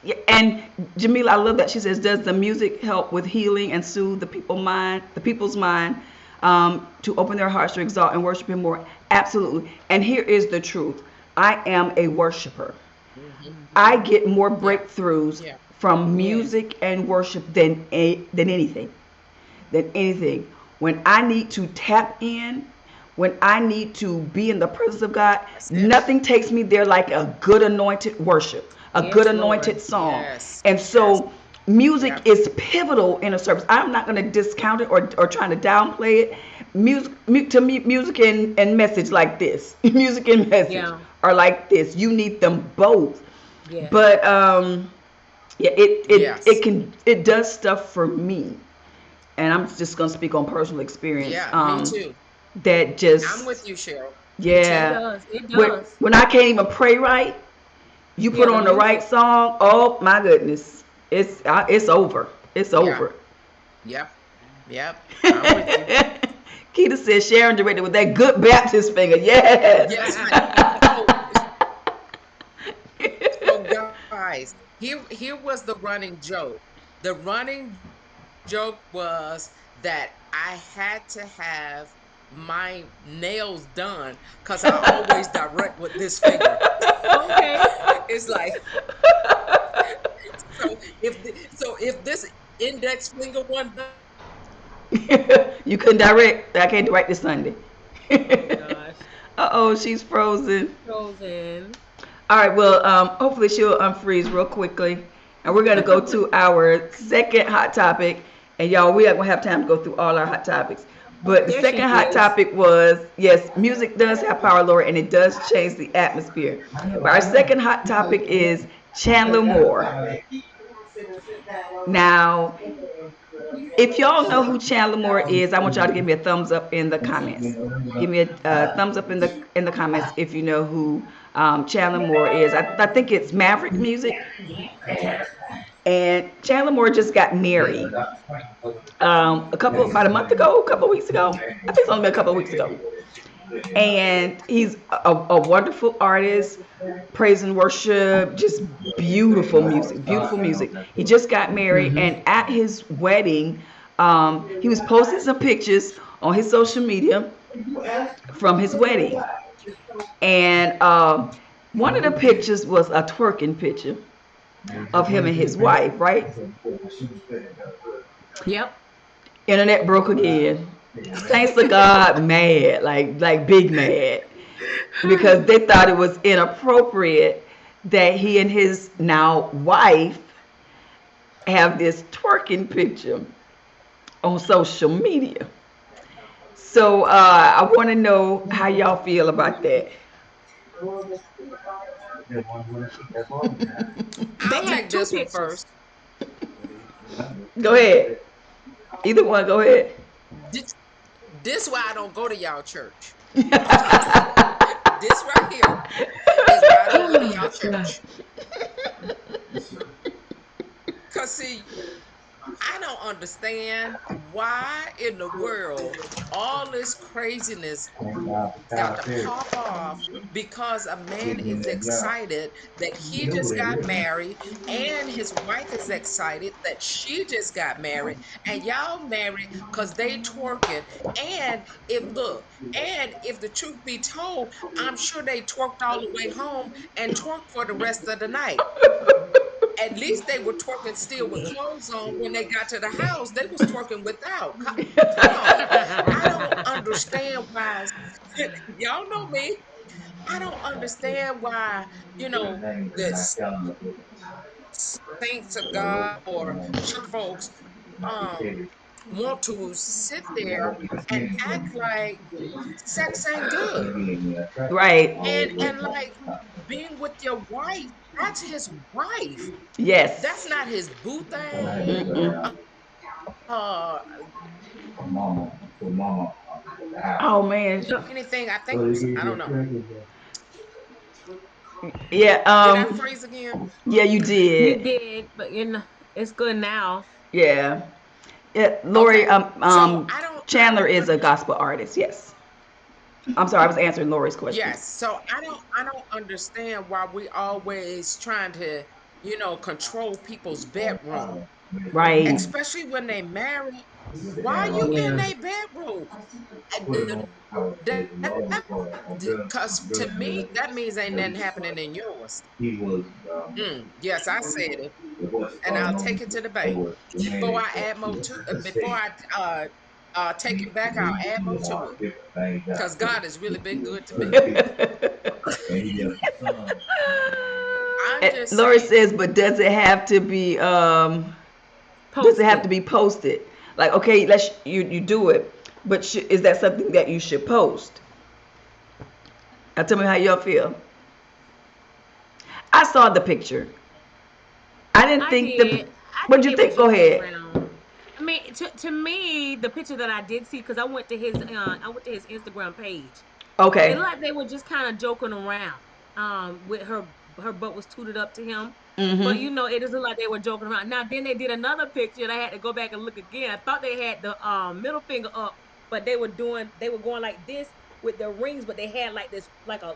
Yeah, and Jamila, I love that she says, "Does the music help with healing and soothe the people's mind, to open their hearts to exalt and worship Him more?" Absolutely. And here is the truth: I am a worshiper. Hmm. I Hmm. get more Yeah. breakthroughs Yeah. from Yes. music and worship than anything. When I need to tap in, when I need to be in the presence of God, That's it. nothing takes me there like a good anointed worship, a good Yes, Lord. anointed song. Yes. And Yes. so music Yep. is pivotal in a service. I'm not going to discount it or trying to downplay it. To me, music and message like this, music and message Yeah. are like this. You need them both. Yes. But yeah, Yes. it does stuff for me, and I'm just gonna speak on personal experience. Yeah. Me too. That I'm with just you, Cheryl. Me It too. yeah, does. It when does. when I can't even pray right, you put Yeah. The on the right music. song. Oh my goodness, it's over. It's Yeah. over. Yep. Yep. I'm with you. Keita says Sharon directed with that good Baptist finger. Yes. Yes, honey. So guys, here was the running joke. The running joke was that I had to have my nails done because I always direct with this finger. Okay. It's like so if this index finger one done, You couldn't direct. I can't direct this Sunday. Oh my gosh. Uh-oh, she's frozen. Frozen. All right, well, hopefully she'll unfreeze real quickly. And we're going to go to our second hot topic. And y'all, we are going to have time to go through all our hot topics. But the There she second hot is. topic was, yes, music does have power, Laura, and it does change the atmosphere. But our second hot topic is Chandler Moore. Now, if y'all know who Chandler Moore is, I want y'all to give me a thumbs up in the comments. Give me a thumbs up in the comments if you know who Chandler Moore is. I think it's Maverick Music, and Chandler Moore just got married about a month ago, a couple of weeks ago. I think it's only been a couple of weeks ago. And he's a wonderful artist, praise and worship, just beautiful music, beautiful music. He just got married, and at his wedding, he was posting some pictures on his social media from his wedding, and one of the pictures was a twerking picture of him and his wife, right? Yep. Internet broke again. Saints of God mad, like big mad, because they thought it was inappropriate that he and his now wife have this twerking picture on social media. So I want to know how y'all feel about that. I'll They had take two this one pictures. first. Go ahead. Either one, go ahead. This, this why I don't go to y'all church. This right here is why I don't go to y'all church. Cause see, I don't understand why in the world all this craziness got to pop off because a man is excited that he just got married and his wife is excited that she just got married and y'all married because they twerking. And if the truth be told, I'm sure they twerked all the way home and twerked for the rest of the night. At least they were twerking still with clothes on when they got to the house. They was twerking without. Come on. I don't understand why. Y'all know me. I don't understand why, the saints of God or church folks um want to sit there and act like sex ain't good. Right. And like being with your wife, that's his wife. That's Yes. not his boo thing. Mm-mm. Uh Oh man. anything. I think I don't know. Yeah. Did I freeze again? Yeah, you You did. did, but it's good now. Yeah. Yeah. Okay. Lori. So I don't Chandler is a understand. gospel artist. Yes. I'm sorry. I was answering Lori's question. Yes. So I don't understand why we always trying to, control people's bedroom, Right. especially when they married. Why you in Yeah. their bedroom? Because to me, that means ain't nothing happening in yours. Yes, I said it, and I'll take it to the bank. Before I take it back, I'll add more to it. Because God has really been good to me. I'm just Lori saying. says, but does it have to be does it have Posted. to be posted? Like, okay, you do it, but is that something that you should post? Now tell me how y'all feel. I saw the picture. I didn't I think did. the. I What'd think you they were think? Go joking ahead. around. I mean, to me, the picture that I did see, because I went to his Instagram page. It Okay. looked like they were just kind of joking around. With her butt was tooted up to him, but Mm-hmm. it doesn't look like they were joking around. Now then they did another picture, and I had to go back and look again. I thought they had the middle finger up, but they were going like this with their rings, but they had like this like a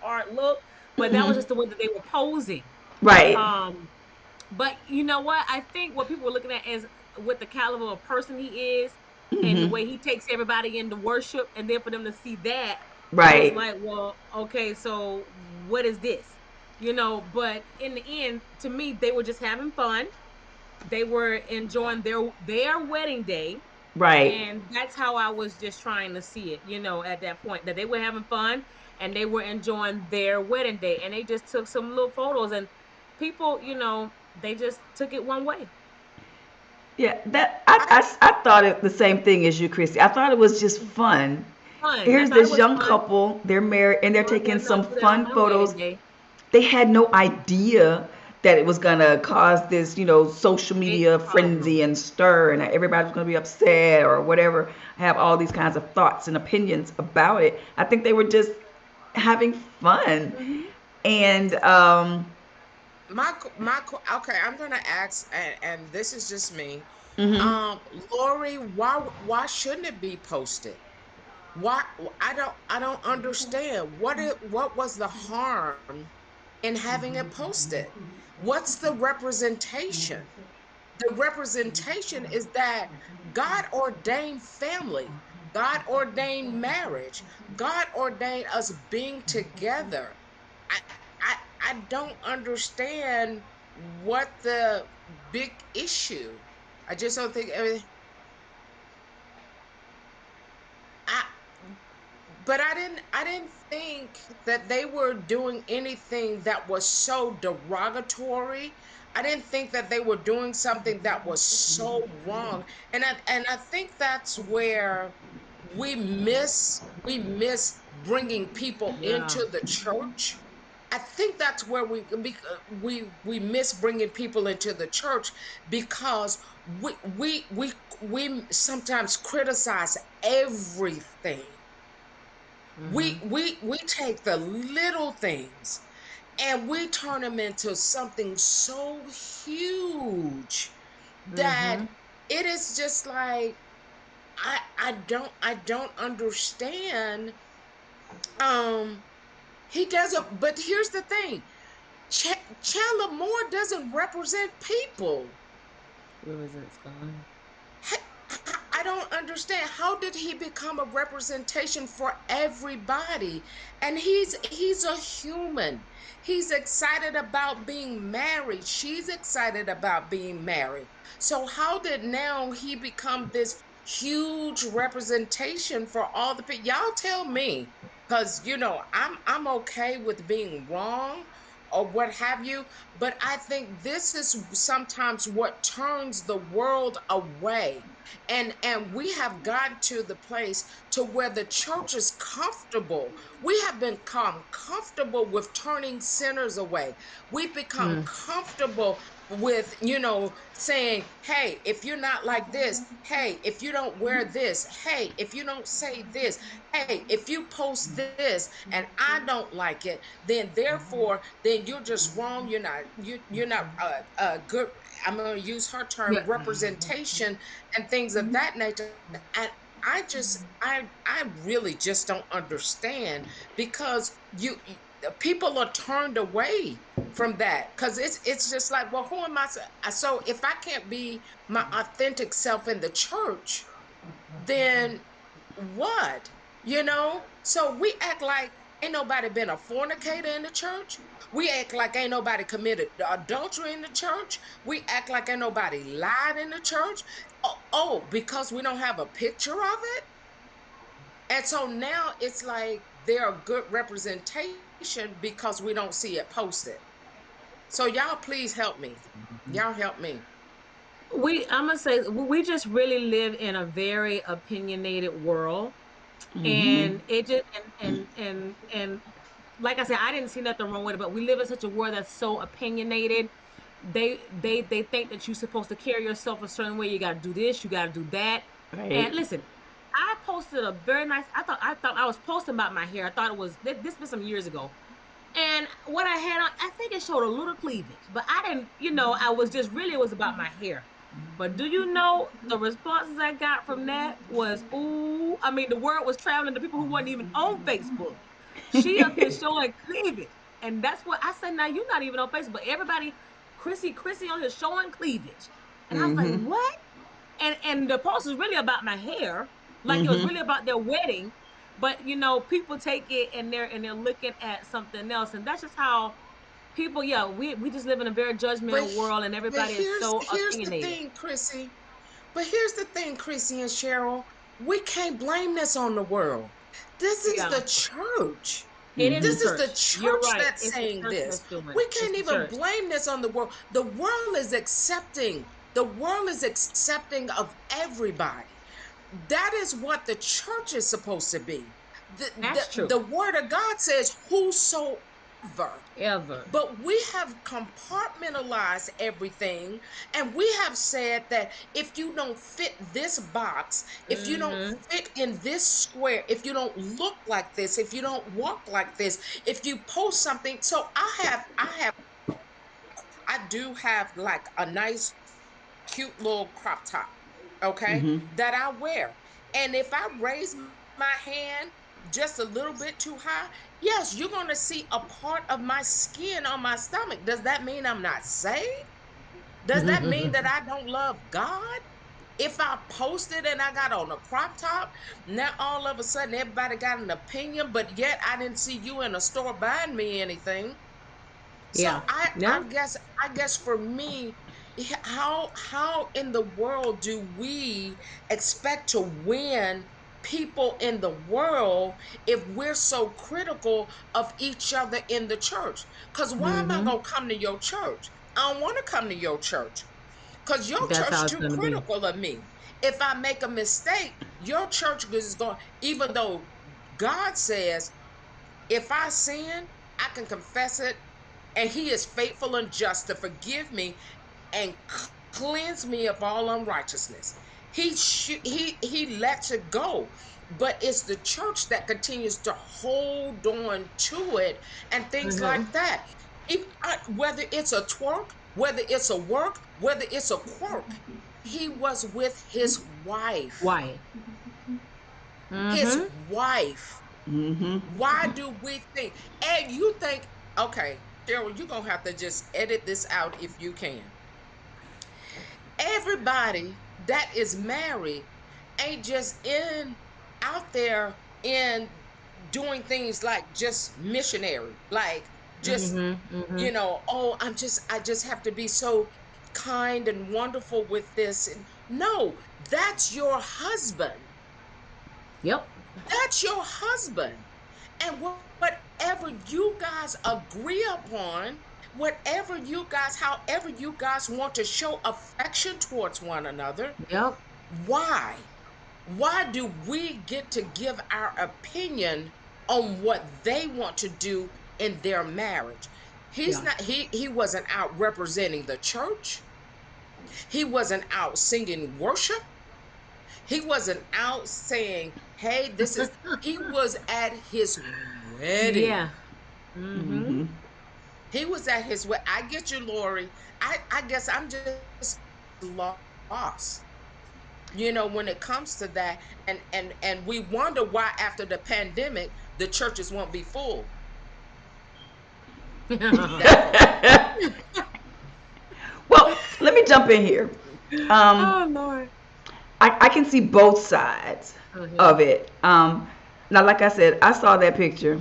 hard look. But that was Mm-hmm. just the way that they were posing. Right. Um, but you know what? I think what people were looking at is what the caliber of person he is and the Mm-hmm. way he takes everybody into worship. And then for them to see that, it was Right. like, well, okay, so what is this? But in the end, to me, they were just having fun. They were enjoying their wedding day. Right. And that's how I was just trying to see it, at that point, that they were having fun and they were enjoying their wedding day. And they just took some little photos and people, they just took it one way. Yeah. That I I thought it the same thing as you, Christy. I thought it was just fun. Fun. I Here's thought it this was young fun. couple. They're married and they're Going taking there, I'll some do that on fun my photos. wedding day. They had no idea that it was gonna cause this, social Big media problem. frenzy and stir, and everybody was gonna be upset or whatever. Have all these kinds of thoughts and opinions about it. I think they were just having fun, Hmm. and okay, I'm gonna ask, and this is just me. mhm. Lori, why shouldn't it be posted? Why I don't understand. What was the harm in having it posted? What's the representation? The representation is that God ordained family, God ordained marriage, God ordained us being together. I I I don't understand what the big issue. I just don't think I but I didn't think that they were doing anything that was so derogatory. I didn't think that they were doing something that was so wrong. And I think that's where we miss bringing people Yeah. into the church. I think that's where we miss bringing people into the church because we sometimes criticize everything. we Hmm. we we take the little things and we turn them into something so huge. that Mm-hmm. it is just like I don't understand. Um, he doesn't. But here's the thing: Chandler Moore doesn't represent people. Represents God. I don't understand. How did he become a representation for everybody? And he's a human. He's excited about being married. She's excited about being married. So how did now he become this huge representation for all the people? Y'all tell me, because I'm okay with being wrong or what have you, but I think this is sometimes what turns the world away. And we have gotten to the place to where the church is comfortable. We have become comfortable with turning sinners away. We've become Mm. comfortable with saying, hey, if you're not like this, hey, if you don't wear this, hey, if you don't say this, hey, if you post this and I don't like it, then therefore then you're just wrong. You're not good. I'm going to use her term, Yeah. representation and things of that nature. And I really just don't understand, because people are turned away from that, because it's just like, well, who am I? So if I can't be my authentic self in the church, then what? So we act like ain't nobody been a fornicator in the church. We act like ain't nobody committed adultery in the church. We act like ain't nobody lied in the church. Because we don't have a picture of it. And so now it's like they're a good representation because we don't see it posted. So y'all please help me. Y'all help me. I'm gonna say we just really live in a very opinionated world, Mm-hmm. and it just and like I said, I didn't see nothing wrong with it, but we live in such a world that's so opinionated. They think that you're supposed to carry yourself a certain way. You got to do this, you got to do that. And Right. listen, I posted a very nice. I thought I was posting about my hair. I thought it was this was some years ago. And what I had on, I think it showed a little cleavage, but I didn't, I was just really, it was about my hair. But do you know the responses I got from that was, ooh, I mean, the word was traveling to people who weren't even on Facebook. She up here showing cleavage. And that's what I said. Now you're not even on Facebook, but everybody, Chrissy on here showing cleavage. And I was like, Mm-hmm. what? And the post was really about my hair, like it was Mm-hmm. really about their wedding. But people take it and they're looking at something else, and that's just how people. Yeah, we just live in a very But judgmental world, and but everybody is here's so here's the opinionated. thing, Chrissy. But here's the thing, Chrissy and Cheryl. We can't blame this on the world. This is Yeah, the church. it is the This Mm-hmm. is the church. You're church right. that's It's the saying church this. that's doing. We It's can't the even church. blame this on the world. The world is accepting. The world is accepting of everybody. That is what the church is supposed to be. The, That's the, true. the word of God says, whosoever. Ever. But we have compartmentalized everything, and we have said that if you don't fit this box, if you don't Mm-hmm. fit in this square, if you don't look like this, if you don't walk like this, if you post something. So I do have like a nice cute little crop top, okay, Mm-hmm. that I wear. And if I raise my hand just a little bit too high, yes, you're going to see a part of my skin on my stomach. Does that mean I'm not saved? Does that mean that I don't love God? If I posted and I got on a crop top, now all of a sudden everybody got an opinion, but yet I didn't see you in a store buying me anything. So Yeah. I Yeah. I guess I guess for me, how in the world do we expect to win people in the world if we're so critical of each other in the church? Because why am I Mm-hmm. gonna come to your church? I don't want to come to your church because your That's how church it's too gonna be. critical of me. If I make a mistake, your church is going, even though God says if I sin, I can confess it, and He is faithful and just to forgive me and cleanse me of all unrighteousness. He lets it go, but it's the church that continues to hold on to it and things Mm-hmm. like that. If whether it's a twerk. whether it's a work, whether it's a quirk, he was with his wife. Wife. His Mm-hmm. wife. Mm-hmm. Why do we think? And you think, okay, Cheryl, you're going to have to just edit this out if you can. Everybody that is married ain't just in out there in doing things like just missionary, like just, Mm-hmm. Mm-hmm. oh, I just have to be so kind and wonderful with this. And no, that's your husband. Yep. That's your husband. And whatever you guys agree upon, whatever you guys, however you guys want to show affection towards one another, Yep. why? Why do we get to give our opinion on what they want to do in their marriage? Yeah. He wasn't out representing the church. He wasn't out singing worship. He wasn't out saying, "Hey, this is." He was at his Yeah. wedding. Mm-hmm. Mm-hmm. He was at his wedding. I get you, Lori. I guess I'm just lost. When it comes to that, and we wonder why after the pandemic the churches won't be full. That part. Well, let me jump in here. Um, Oh Lord. I can see both sides Uh-huh. of it. Now, like I said, I saw that picture.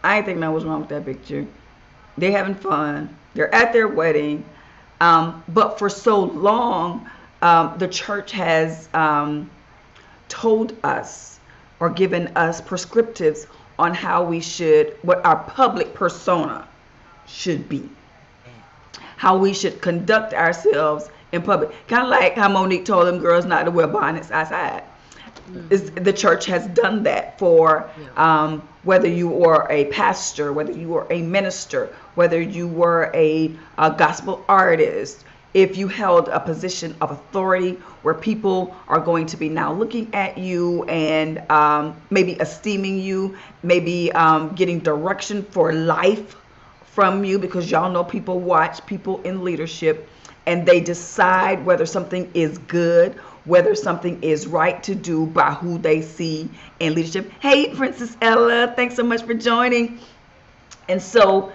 I ain't think nothing was wrong with that picture. They're having fun. They're at their wedding. But for so long, the church has told us or given us prescriptives on how we should, what our public persona should be, how we should conduct ourselves in public. Kind of like how Monique told them girls not to wear bonnets outside. Mm-hmm. The church has done that for Yeah. whether you were a pastor, whether you were a minister, whether you were a gospel artist, if you held a position of authority where people are going to be now looking at you and maybe esteeming you, maybe getting direction for life from you, because y'all know people watch people in leadership and they Yep. decide whether something is good, whether something is right to do by who they see in leadership. Hey, Princess Ella, thanks so much for joining. And so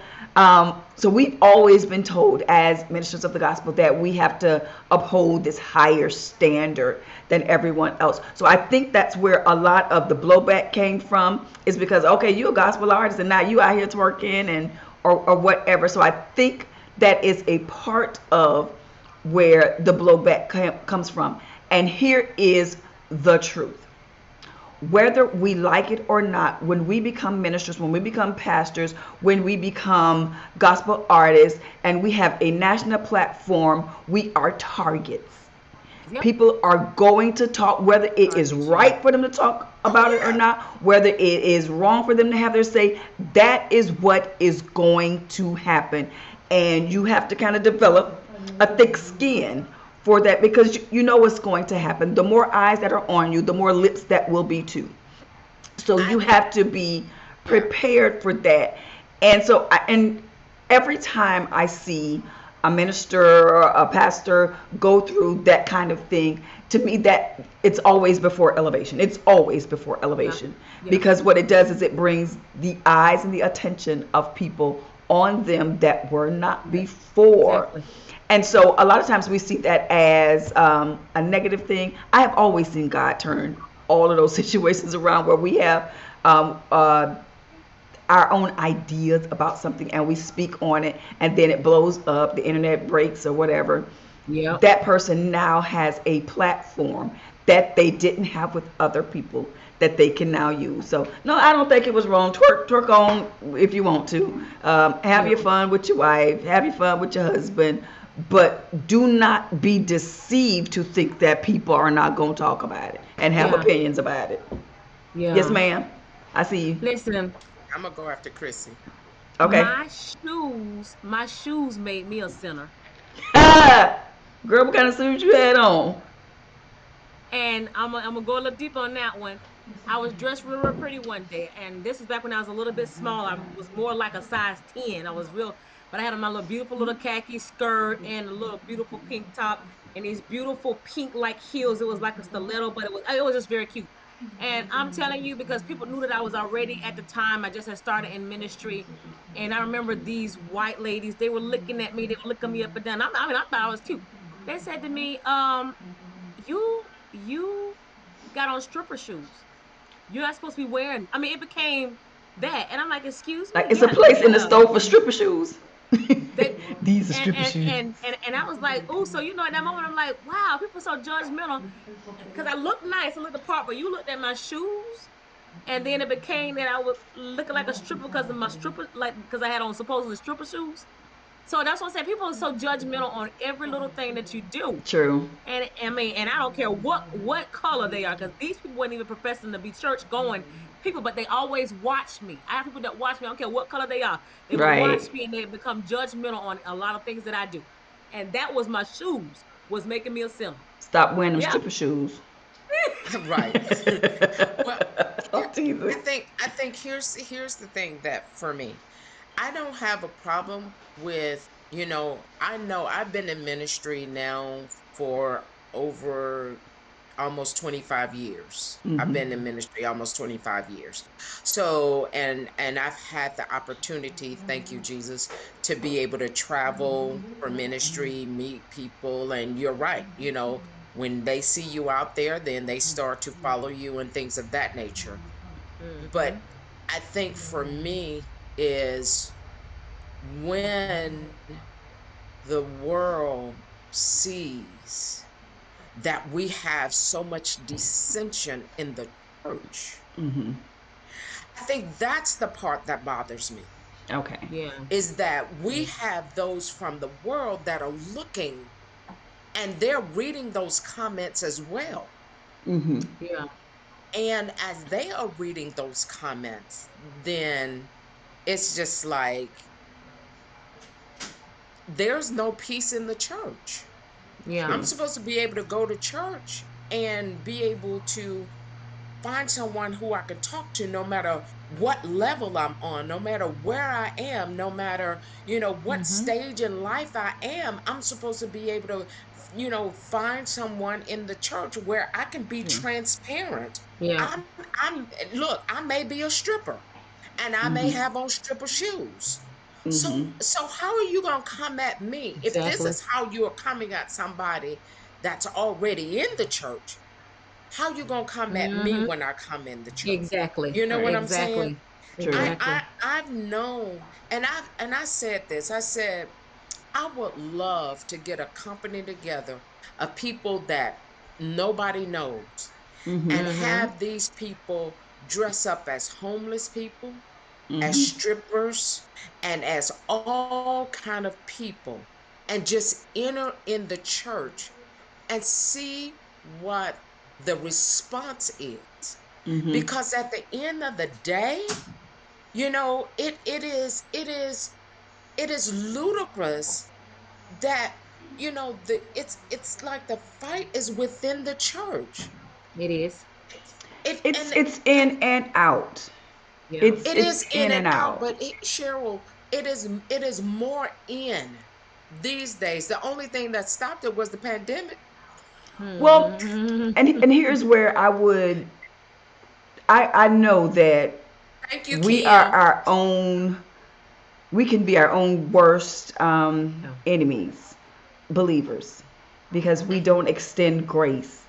we've always been told as ministers of the gospel that we have to uphold this higher standard than everyone else. So I think that's where a lot of the blowback came from, is because, okay, you're a gospel artist and now you out here twerking and or whatever. So I think that is a part of where the blowback comes from. And here is the truth: whether we like it or not, when we become ministers, when we become pastors, when we become gospel artists, and we have a national platform, we are targets. Yep. People are going to talk, whether it is Target you. right for them to talk Oh about it or yeah. not, whether it is wrong for them to have their say. That is what is going to happen. And you have to kind of develop a thick skin for that, because you know what's going to happen. The more eyes that are on you, the more lips that will be too. So I you have to be yeah. prepared for that. And every time I see a minister or a pastor go through that kind of thing, to me that it's always before elevation. It's always before Yeah. elevation, Yeah. because what it does is it brings the eyes and the attention of people on them that were not before. Exactly. And so a lot of times we see that as a negative thing. I have always seen God turn all of those situations around where we have um, uh, our own ideas about something and we speak on it and then it blows up, the internet breaks or whatever. Yep. That person now has a platform that they didn't have with other people that they can now use. So no, I don't think it was wrong. Twerk on if you want to. Have your Yep. fun with your wife. Have your fun with your husband. But do not be deceived to think that people are not going to talk about it and have Yeah. opinions about it. Yes, Yeah. ma'am. I see you. Listen, I'm gonna go after Chrissy. Okay. my shoes made me a sinner. Girl, what kind of suit you had on? And I'm gonna go a little deeper on that one. I was dressed real, real pretty one day, and this was back when I was a little bit small. I was more like a size 10. I was real. but I had on my little beautiful little khaki skirt and a little beautiful pink top and these beautiful pink like heels. It was like a stiletto, but it was just very cute. And I'm telling you, because people knew that I was already at the time, I just had started in ministry. And I remember these white ladies, they were looking at me, they were looking me up and down. I thought I was cute. They said to me, you got on stripper shoes. You're not supposed to be wearing. I mean, it became that, and I'm like, excuse Like me, it's a yeah, place in the yeah. store for stripper shoes. They These are and stripper and shoes. and and I was like, oh, so at that moment, I'm like, wow, people are so judgmental because I looked nice, I looked the part, but you looked at my shoes, and then it became that I was looking like a stripper because of my stripper, like because I had on supposedly stripper shoes. So that's what I'm saying. People are so judgmental on every little thing that you do. True. And I mean, and I don't care what color they are, because these people weren't even professing to be church going people, but they always watch me. I have people that watch me. I don't care what color they are. They will watch Right. me and they become judgmental on a lot of things that I do. And that was my shoes was making me a sinner. Stop wearing them Yeah. stripper shoes. Right. Well, Oh here, Jesus. I think here's the thing that for me, I don't have a problem with, I know I've been in ministry now for over almost 25 years. I've Mhm. been in ministry almost 25 years. So, and I've had the opportunity, thank you Jesus, to be able to travel for ministry, meet people, and you're right, when they see you out there, then they start to follow you and things of that nature. But Mm-hmm. I think for me is when the world sees that we have so much dissension in the church, Mhm. I think that's the part that bothers me, Okay. Yeah. is that we Yeah. have those from the world that are looking and they're reading those comments as well. Mhm. Yeah. And as they are reading those comments, then it's just like there's no peace in the church. Yeah. I'm True. supposed to be able to go to church and be able to find someone who I can talk to no matter what level I'm on, no matter where I am, no matter, what Mm-hmm. stage in life I am. I'm supposed to be able to, find someone in the church where I can be True. transparent. Yeah. I'm, look, I may be a stripper and I may Mhm. have on stripper shoes. Mhm. So how are you going to come at me if this Exactly. is how you're coming at somebody that's already in the church? How you gonna come at me Mm-hmm. when I come in the church? Exactly. You know what I'm saying? Exactly. True. I've known, and I said this. I said I would love to get a company together of people that nobody knows Mhm. and Mm-hmm. have these people dress up as homeless people, as Mhm. strippers, and as all kind of people, and just enter in the church and see what the response is. Mhm. Because at the end of the day, it is ludicrous that it's like the fight is within the church. It is. It It's and it's in and out. Yeah. it It's is in in and and out, out. but Cheryl, it is more in these days. The only thing that stopped it was the pandemic. Well, Mm-hmm. and here's where I know that Thank you, we are Kim. our own we can be our own worst Yeah. enemies, believers, because we Mhm. don't extend grace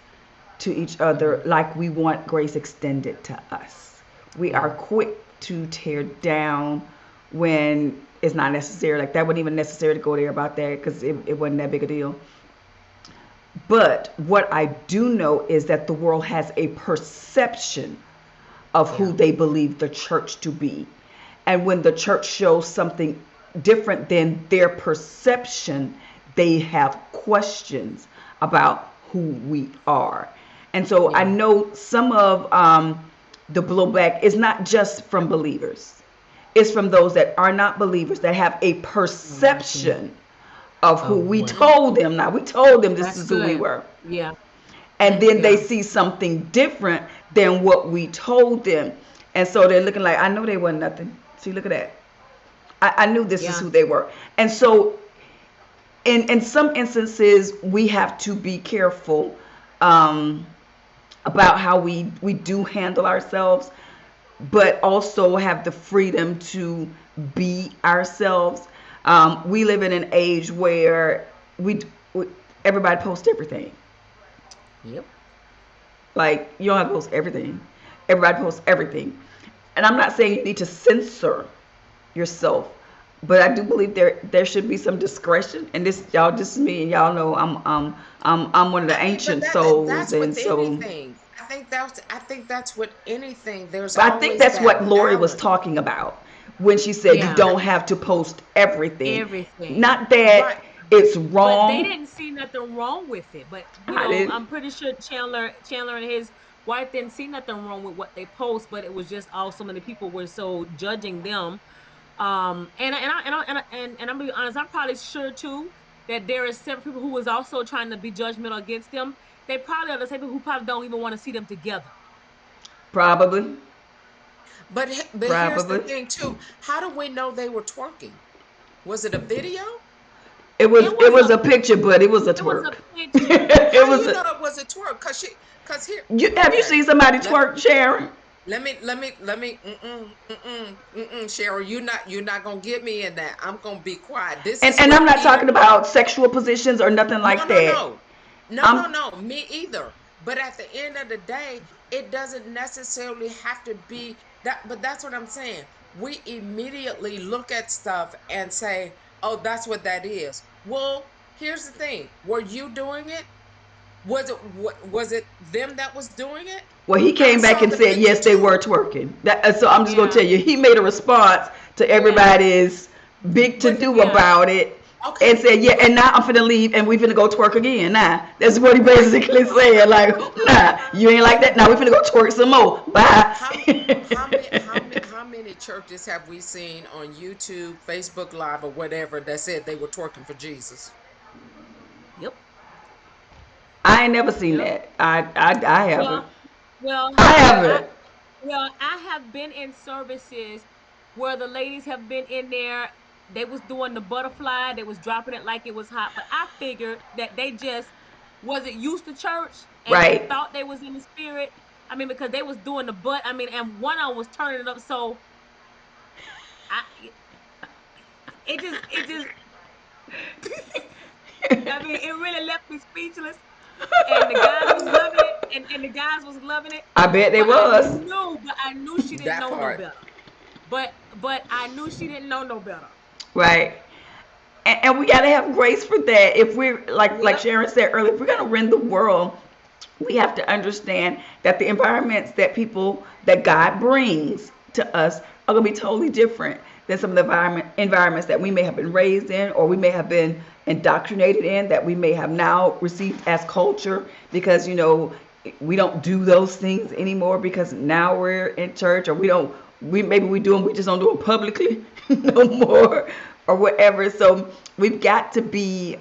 to each other like we want grace extended to us. We are Yeah. quick to tear down when it's not necessary. Like that wasn't even necessary to go there about that because it wasn't that big a deal. But what I do know is that the world has a perception of who Yeah. they believe the church to be. And when the church shows something different than their perception, they have questions about who we are. And so I Yeah. know some of the blowback is not just from believers, it's from those that are not believers that have a Mm-hmm. perception of who Of we what? told them. Now, we told them this That's is who we good. were, Yeah. and then they Yeah. see something different than what we told them, and so they're looking like, I know they wasn't nothing. See, look at that. I knew this is Yeah. who they were. And so in some instances we have to be careful um, about how we do handle ourselves, but also have the freedom to be ourselves. We live in an age where we everybody posts everything. Yep. Like, you don't have to post everything. Everybody posts everything. And I'm not saying you need to censor yourself, but I do believe there should be some discretion. And this, y'all, this is me, and y'all know I'm one of the I mean, but ancient that's souls, and with so. anything. I think that's with anything. There's But I think always that's what that Lori was balance. talking about when she said you Yeah. don't have to post everything. Everything. Not that Right. it's But they wrong. didn't see nothing wrong with it. But I didn't. I'm pretty sure Chandler and his wife didn't see nothing wrong with what they post, but it was just all so many people were so judging them. And I'm gonna be honest, I'm probably sure too that there is several people who was also trying to be judgmental against them. They probably are the same people who probably don't even want to see them together. Probably. But here's the Probably. thing too. How do we know they were twerking? Was it a video? It It was was a a picture, but it was a it was a twerk. picture. It How do was you know a. it was a twerk? Cause here, Have you okay. seen somebody Let twerk, Sharon? Cheryl, you're not gonna get me in that. I'm gonna be quiet. This And is and what I'm not even talking about sexual positions or nothing no, like no, that. no. No, no, I'm no, me either. But at the end of the day, it doesn't necessarily have to be that. But that's what I'm saying. We immediately look at stuff and say, oh, that's what that is. Well, here's the thing. Were you doing it? Was it them that was doing it? Well, he I came back saw and the said picture yes, they were too. twerking. So I'm just gonna Yeah. tell you, he made a response to Yeah. everybody's big to But do Yeah. about it, and okay, said, yeah, but and now I'm finna leave, and we finna go twerk again. Nah, that's what he right. basically said. Like, nah, you ain't like But that. Now we finna go twerk some more. Bye. how many churches have we seen on YouTube, Facebook Live, or whatever that said they were twerking for Jesus? Yep. I ain't never seen Yep. that. I haven't. Well, well, I I haven't. well, I have been in services where the ladies have been in there. They was doing the butterfly. They was dropping it like it was hot. But I figured that they just wasn't used to church and they Right. thought they was in the spirit. I mean, because they was doing the butt. I mean, and one of them was turning it up. So I, it just, I mean, it really left me speechless. And the guys was loving it, and the guys was loving it. I bet they was. But I knew she didn't That know no part. better. But I knew she didn't know no better. Right. And we got to have grace for that. If we're like Yep. Sharon said earlier, if we're going to rend the world, we have to understand that the environments that God brings to us are going to be totally different than some of the environments that we may have been raised in, or we may have been indoctrinated in, that we may have now received as culture, because we don't do those things anymore because now we're in church, or we maybe we do them, we just don't do them publicly no more, or whatever. So we've got to be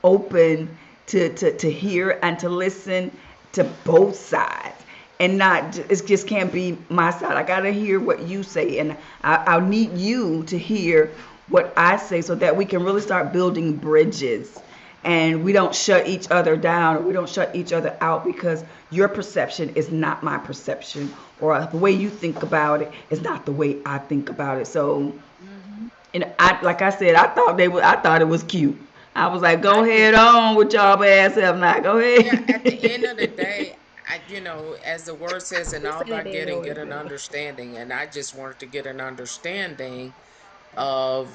open to hear and to listen to both sides, and not it just can't be my side. I gotta hear what you say, and I'll need you to hear what I say, so that we can really start building bridges, and we don't shut each other down, or we don't shut each other out because your perception is not my perception, or the way you think about it is not the way I think about it. So, Hmm. I, like I said, I thought it was cute. I was like, go I did. ahead on with y'all ass up now. Go Yeah, at the ahead. end of the day, as the word says, in Who all thy said that getting, noise, get an baby? understanding. And I just wanted to get an understanding of,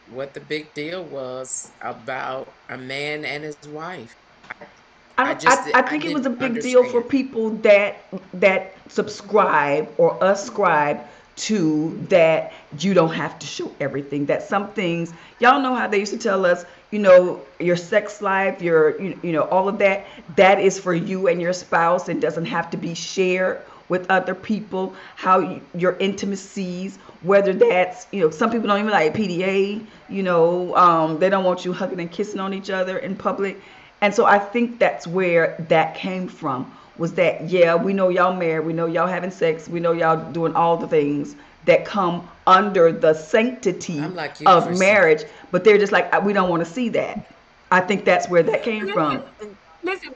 what the big deal was about a man and his wife. I, I, I don't, just, I I think it was didn't a big deal for understand. people that subscribe or ascribe to that. You don't have to show everything. That some things, y'all know how they used to tell us, your sex life, all of that, that is for you and your spouse, and doesn't have to be shared with other people. How your intimacies, whether that's, some people don't even like PDA, they don't want you hugging and kissing on each other in public. And so I think that's where that came from, was that, yeah, we know y'all married, we know y'all having sex, we know y'all doing all the things, that come under the sanctity I'm like you, of Chrissy. marriage, but they're just like, we don't want to see that. I think that's where that came from. Listen, listen,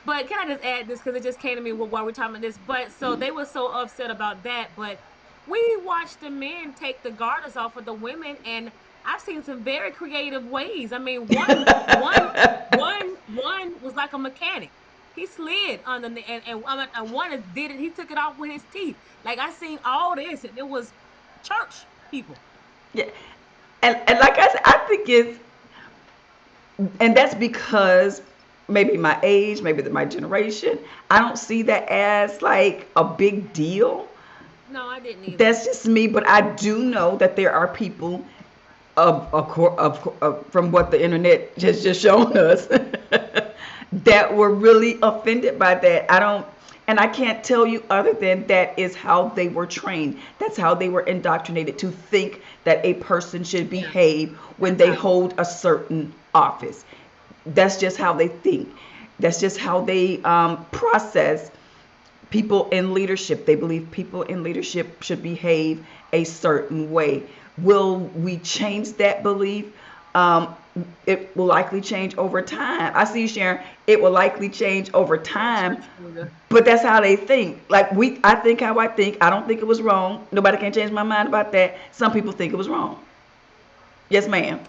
but can I just add this because it just came to me while we're talking about this. But so they were so upset about that, but we watched the men take the garters off of the women, and I've seen some very creative ways. I mean, one was like a mechanic. He slid on the and one did it. He took it off with his teeth. Like I seen all this, and it was church people. Yeah. And like I said, I think it's, and that's because maybe my age, maybe my generation, I don't see that as like a big deal. No, I didn't either. That's just me, but I do know that there are people from what the internet has just shown us that were really offended by that. I don't, and I can't tell you other than that is how they were trained. That's how they were indoctrinated to think that a person should Yeah, behave when that's they how. hold a certain office. That's just how they think. That's just how they process people in leadership. They believe people in leadership should behave a certain way. Will we change that belief? Um, it will likely change over time. I see you, Sharon. It will likely change over time, Church finger. but that's how they think. Like I think how I think. I don't think it was wrong. Nobody can change my mind about that. Some people think it was wrong. Yes, ma'am.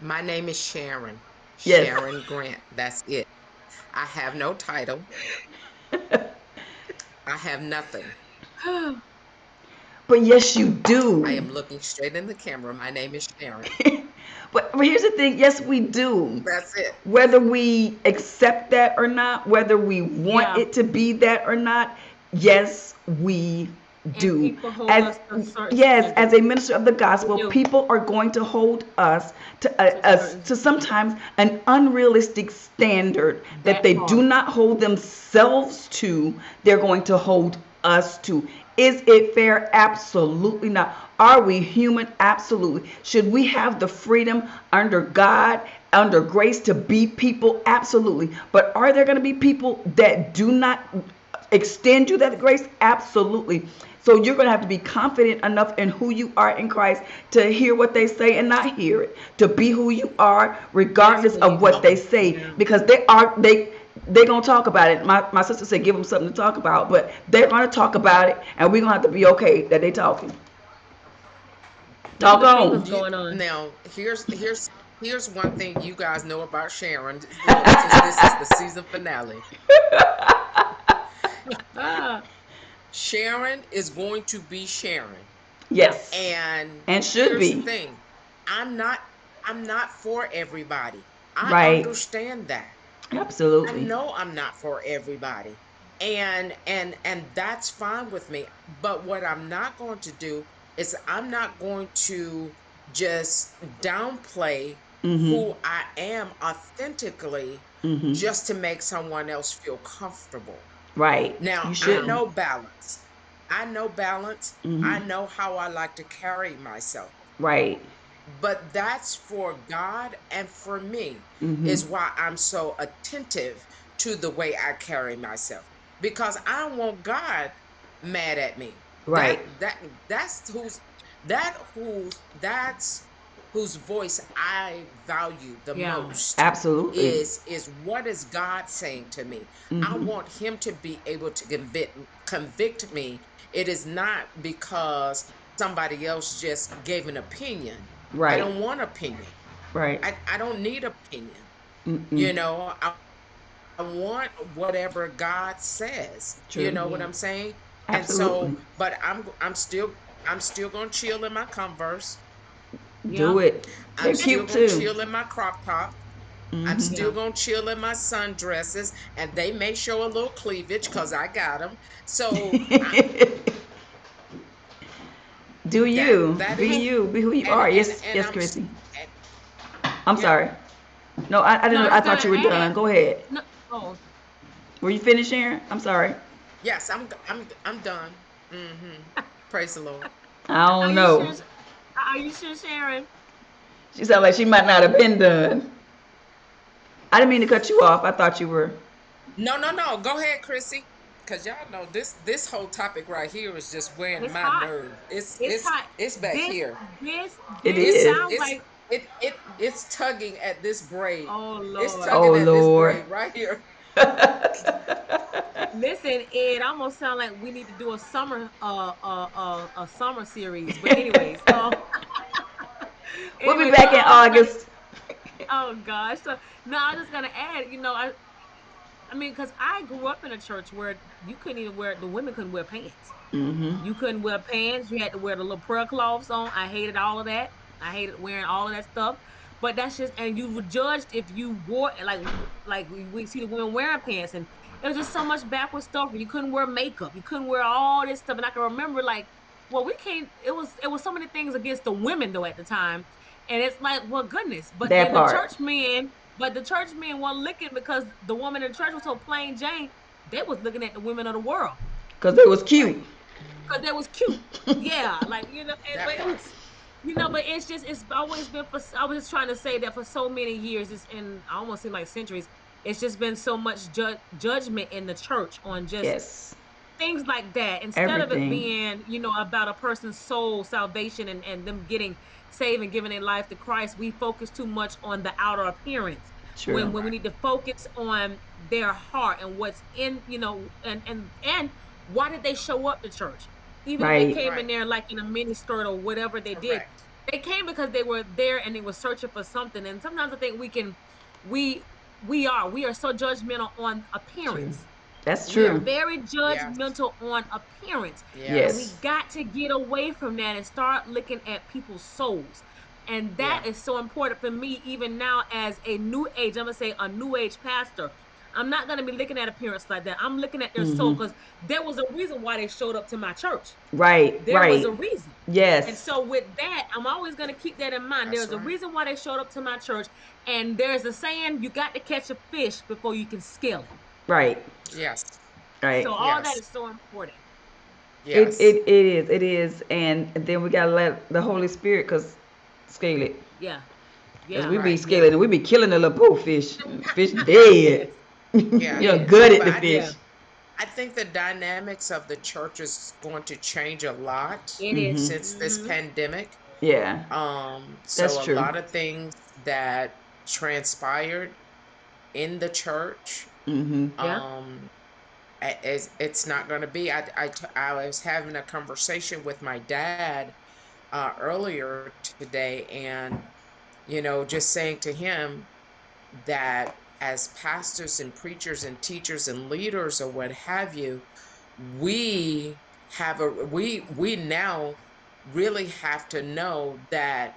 My name is Sharon. Yes. Sharon Grant. That's it. I have no title. I have nothing. But yes, you I do. am looking straight in the camera. My name is Sharon. But here's the thing. Yes, we do. That's it. Whether we accept that or not, whether we want Yeah, it to be that or not, yes, we and do. people hold As us to certain yes, as standards. a minister of the We gospel, do people are going to hold to us certain to sometimes an unrealistic standard that that they do part. not hold themselves to. They're going to hold us to. Is it fair? Absolutely not. Are we human? Absolutely. Should we have the freedom under God, under grace to be people? Absolutely. But are there going to be people that do not extend you that grace? Absolutely. So you're going to have to be confident enough in who you are in Christ to hear what they say and not hear it, to be who you are regardless Definitely of need to what they Okay. be. say, Yeah. because they're gonna talk about it. My sister said give them something to talk about, but they're gonna talk about it, and we're gonna have to be okay that they talking. Keep Talk the fingers on. going on. Now, here's one thing you guys know about Sharon. Look, since this is the season finale, Ah, Sharon is going to be Sharon. yeah. Yes, And and should here's the be. thing. I'm not I'm not for everybody. I Right. understand that. I Absolutely. know I'm not for everybody. And that's fine with me. But what I'm not going to do is I'm not going to just downplay Mm-hmm. who I am authentically Mm-hmm. just to make someone else feel comfortable. Right. Now, You I Yeah. shouldn't. know balance. I know balance. Mm-hmm. I know how I like to carry myself. Right. But that's for God and for me, Mm-hmm. is why I'm so attentive to the way I carry myself. Because I don't want God mad at me. Right. That's that's whose voice I value the Yeah. most, Absolutely. is what is God saying to me. I Mm-hmm. want him to be able to convict me. It is not because somebody else just gave an opinion. I Right. don't want opinion. Right. I don't need opinion. Mm-mm. You know, I want whatever God says. You True. know what Yeah. I'm saying? And Absolutely. so, but I'm still gonna chill in my Converse. Do Yeah. it. I'm They're still cute gonna too. chill in my crop top. I'm Mm-hmm. still Yeah. gonna chill in my sundresses, and they may show a little cleavage because I got them. So Do you. that Be is, you. Be who you are. Yes, and yes, Chrissy. and, I'm yeah. sorry. No, I No, didn't I know. was I gonna thought you were add. done. Go ahead. No. Oh, Were you finished, Sharon? I'm sorry. Yes, I'm done. Praise the Lord. I are don't you sure? know. Are you sure, Sharon? She sounded like she might not have been done. I didn't mean to cut you off. I thought you were. No, no, no. Go ahead, Chrissy. Cause y'all know this whole topic right here is just wearing It's my hot. nerve. It's hot. It's back This here. this It this It's is. sounds it's like, it's tugging at this braid. oh It's Lord. Oh tugging at this Lord. braid right here. Listen, Ed, almost sound like we need to do a summer series. But anyways, We'll be so back in I was gonna, August. oh gosh. So no, I was just gonna add, I mean, because I grew up in a church where you couldn't even wear the women couldn't wear pants. Mm-hmm. You couldn't wear pants. You had to wear the little prayer cloths on. I hated all of that. I hated wearing all of that stuff. But that's just, and you were judged if you wore like we see the women wearing pants, and it was just so much backward stuff. You couldn't wear makeup. You couldn't wear all this stuff. And I can remember like, well, we can't. It was so many things against the women though at the time, and it's like, well, goodness. But That then the part. church men, but the church men weren't looking because the woman in the church was so plain Jane. They was looking at the women of the world Because it was cute. Right. because that was cute. Yeah, like That but it part. was, but it's always been for. I was just trying to say that for so many years, it's in almost seem like centuries. It's just been so much judgment in the church on just Yes. things like that instead of it Everything. being about a person's soul salvation and them getting saved and giving their life to Christ. We focus too much on the outer appearance True. when we Right. need to focus on their heart and what's in, and why did they show up to church, even if they Right. came in Right. there like in a mini skirt or whatever they did. Correct. They came because they were there and they were searching for something. And sometimes I think we we are so judgmental on True. appearance. That's We are true. very Yes. judgmental on appearance, and we Yes. Yes. got to get away from that and start looking at people's souls. And Yeah. that is so important for me, even now as a new age. I'm gonna say a new age pastor. I'm not gonna be looking at appearance like that. I'm looking at their soul Mm-hmm. because there was a reason why they showed up to my church. Right. There was Right. a reason. And Yes. so with that, I'm always going to keep that in mind. That's There's a right. reason why they showed up to my church. And there's a saying, you got to catch a fish before you can scale it. Right. Yes. Right. So all that Yes. is so important. It, Yes. it it is. It is. And then we gotta let the Holy Spirit cause scale it. Yeah. Cause Yeah. we be Right. Yeah. scaling and we be killing the little poor fish. Fish dead. Yes. Yeah. You're Yes. good at But the Yeah. fish. I think the dynamics of the church is going to change a lot It is. Mm-hmm. since this Mm-hmm. pandemic. Yeah. That's So a true. lot of things that transpired in the church, Mm-hmm. Yeah. um, it's not going to be. I was having a conversation with my dad earlier today, and just saying to him that as pastors and preachers and teachers and leaders or what have you, we we now really have to know that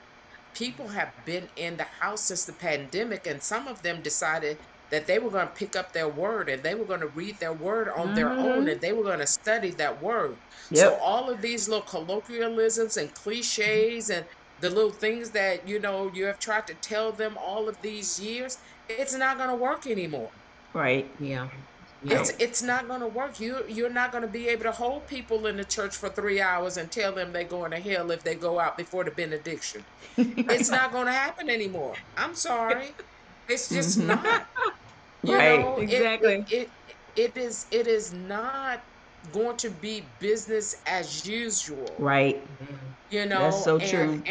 people have been in the house since the pandemic, and some of them decided that they were going to pick up their word and they were going to read their word on their own Mm-hmm. and they were going to study that word. So Yep. all of these little colloquialisms and cliches and the little things that you have tried to tell them all of these years, it's not going to work anymore. Right. Yeah. Yeah. it's Right. it's not going to work. You're not going to be able to hold people in the church for 3 hours and tell them they're going to hell if they go out before the benediction. It's not going to happen anymore. I'm sorry. It's just Mm-hmm. not. You Right. know, Exactly. it is not going to be business as usual. Right. That's so And true.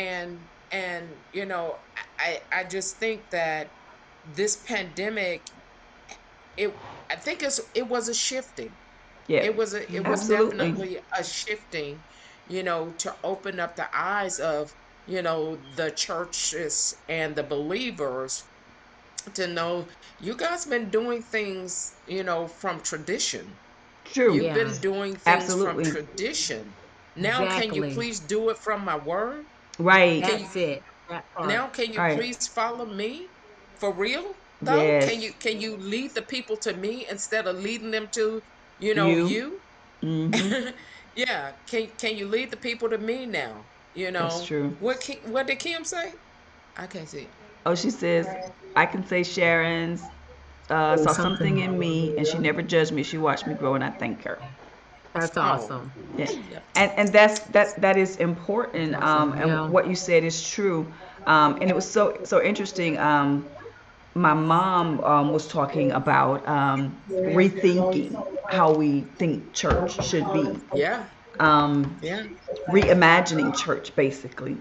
I just think that this pandemic, it I think it was a shifting. Yeah. It was Mm-hmm. Absolutely. definitely a shifting, to open up the eyes of, the churches and the believers to know you guys been doing things, from tradition. True. You've Yeah. been doing things from Absolutely. tradition. Now can you Exactly. please do it from my word? Right. Can you That's it. That part. now can you Right. please follow me? For real though? Can you Yes. can you lead the people to me instead of leading them to, You. you? Mm-hmm. Yeah, can you lead the people to me now? That's true. What did Kim say? I can't see. Oh, she says, I can say Sharon's Oh, saw something. something in me and she never judged me. She watched me grow and I thank her. That's Oh, awesome. Yeah. yeah. And that is important. And Yeah. what you said is true. And it was so interesting. my mom was talking about rethinking how we think church should be, Yeah. um, Yeah. reimagining church basically,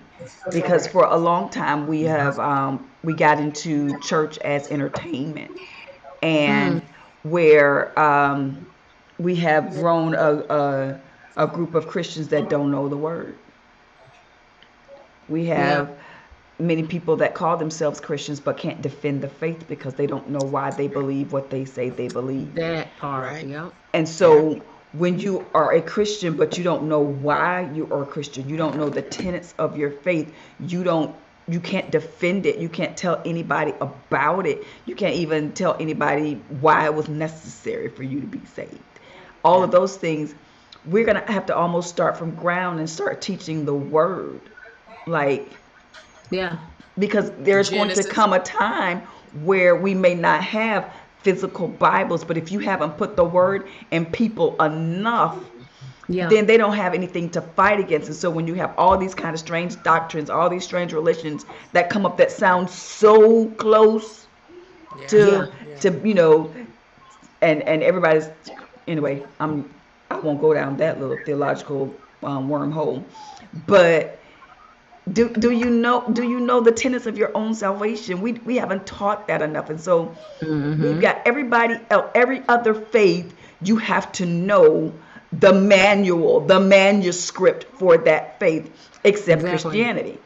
because Correct. for a long time we got into church as entertainment, Mm, and where we have grown a group of Christians that don't know the word. We yeah, have many people that call themselves Christians but can't defend the faith because they don't know why they believe what they say they believe. that part. Right. Yep. And Yeah. so when you are a Christian but you don't know why you are a Christian, you don't know the tenets of your faith, you can't defend it. You can't tell anybody about it. You can't even tell anybody why it was necessary for you to be saved. All Yeah. of those things, we're going to have to almost start from ground and start teaching the word. Like, Yeah. because there's going to Genesis. come a time where we may not have physical Bibles, but if you haven't put the word in people enough, Yeah. then they don't have anything to fight against. And so when you have all these kind of strange doctrines, all these strange religions that come up that sound so close Yeah. to Yeah. Yeah. and everybody's, anyway, I won't go down that little theological wormhole, but do you know the tenets of your own salvation? We haven't taught that enough, and so we've Mm-hmm. got everybody else, every other faith. You have to know the manual, the manuscript for that faith, except Exactly. Christianity.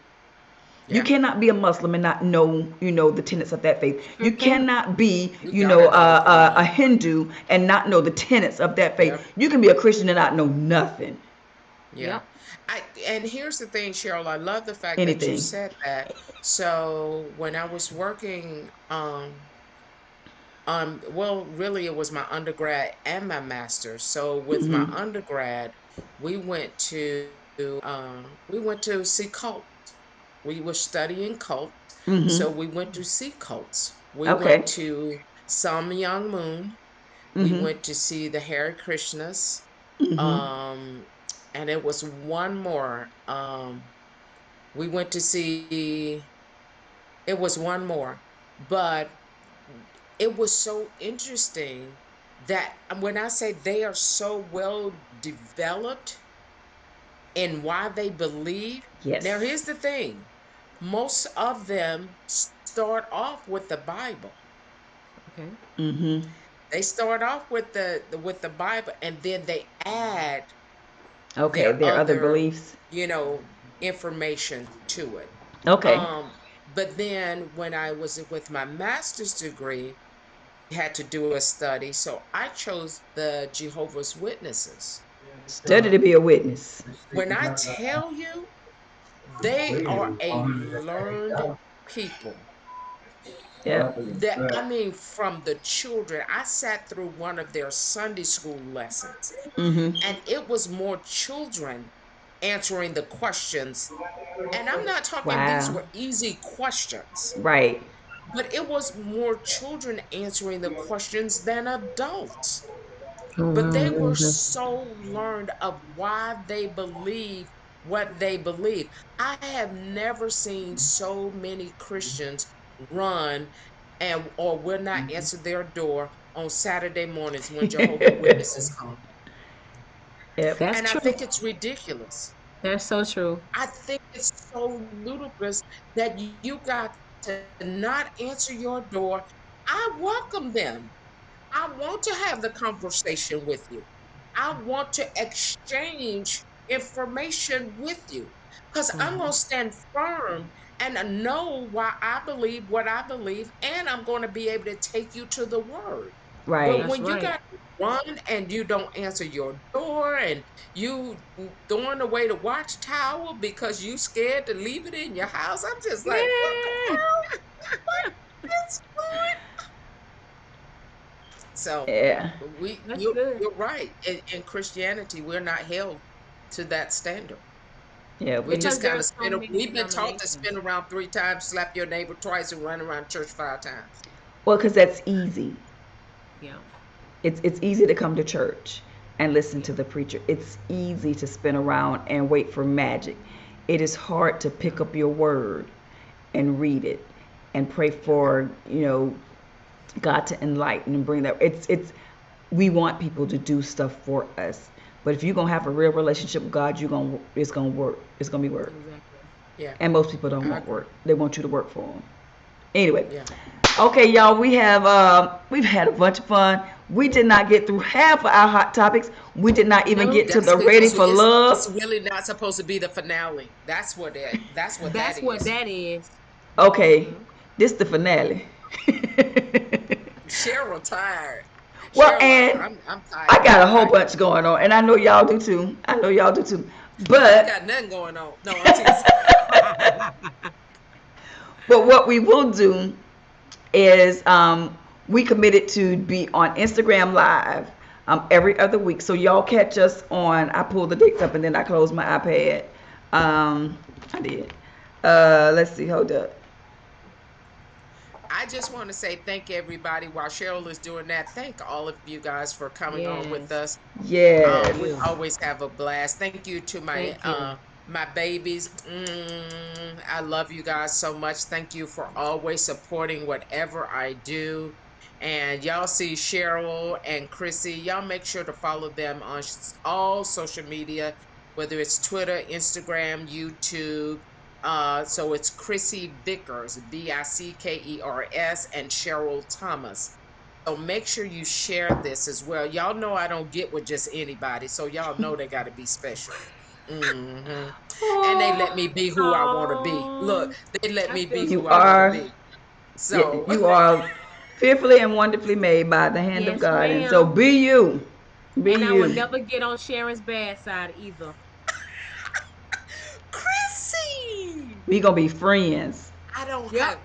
You Yeah. cannot be a Muslim and not know the tenets of that faith. Sure You can. cannot be You gotta know the a Quran. Hindu and not know the tenets of that faith. Yep. You can be a Christian and not know nothing, Yeah. Yep. And here's the thing, Cheryl, I love the fact that you anything. said that. So when I was working, well, really it was my undergrad and my master's. So with my Hmm. undergrad, we went to we went to see cults. We were studying cults. Hmm. So we went to see cults. We went Okay. to Some Young Moon. We Hmm. went to see the Hare Krishnas. Hmm. Um, and it was one more. We went to see, it was one more, but it was so interesting that when I say they are so well developed in why they believe, now Yes. here's the thing, most of them start off with the Bible. Okay. Hmm. They start off with with the Bible, and then they add Okay. their There are other other, beliefs. you know, information to it. Okay. But then when I was with my master's degree, we had to do a study. So I chose the Jehovah's Witnesses. Study to be a witness. When I tell you, they are a learned people. Yeah. That, I mean, from the children, I sat through one of their Sunday school lessons, Hmm. and it was more children answering the questions. And I'm not talking these Wow. were easy questions, Right. but it was more children answering the questions than adults. Oh But wow. they were Mhm. so learned of why they believe what they believe. I have never seen so many Christians run and or will not answer their door on Saturday mornings when Jehovah Witnesses come. Yep. That's And I true. think it's ridiculous. That's so true. I think it's so ludicrous that you got to not answer your door. I welcome them. I want to have the conversation with you. I want to exchange information with you because I'm going Hmm. to stand firm and know why I believe what I believe, and I'm going to be able to take you to the word. But Right. That's when you right. got to run and you don't answer your door and you throwing away the watchtower because you scared to leave it in your house, I'm just like, what the Yeah. hell? What is going? So Yeah. That's good. you're right. In Christianity, we're not held to that standard. Yeah. We Because just there kind are of so spin. many We've been taught to denominations. spin around three times, slap your neighbor twice, and run around church five times. Well, because that's easy. Yeah. It's easy to come to church and listen Yeah. to the preacher. It's easy to spin around and wait for magic. It is hard to pick up your word and read it. and pray for, God to enlighten and bring that. It's we want people to do stuff for us. But if you're gonna have a real relationship with God, it's gonna work. It's gonna be work. Exactly. Yeah, And most people don't I want agree. work. They want you to work for them. Anyway, Yeah. okay, y'all, we've had a bunch of fun. We did not get through half of our hot topics. We did not even Nope. get to That's the ready because for it's love. really not supposed to be the finale. That's what that That's what is. that is. Okay, Mm-hmm. this the finale. Cheryl tired. Well, Cheryl like and I'm I tired. got a I'm whole tired. bunch going on, and I know y'all do too. I know y'all do too. I ain't But got nothing going on. No, I'm teasing. but what we will do is we committed to be on Instagram Live every other week. So y'all catch us on. I pulled the dates up and then I closed my iPad. I did. Let's see. Hold up. I just want to say thank everybody while Cheryl is doing that. Thank all of you guys for coming on with Yes. us. Yes. We You. always have a blast. Thank you to Thank you. my babies. I love you guys so much. Thank you for always supporting whatever I do. And y'all see Cheryl and Chrissy. Y'all make sure to follow them on all social media, whether it's Twitter, Instagram, YouTube. So it's Chrissy Vickers, Vickers, and Cheryl Thomas. So make sure you share this as well. Y'all know I don't get with just anybody, so y'all know they got to be special. hmm And they let Oh, me be who I want to be. Look, Oh, they let I me be feel you who I want to are. be. Yeah, So, you are fearfully and wonderfully made by the hand of yes, God, and so ma'am. be you. Be And I will you. never get on Sharon's bad side either. Chrissy, We gonna be friends. I don't Yep. have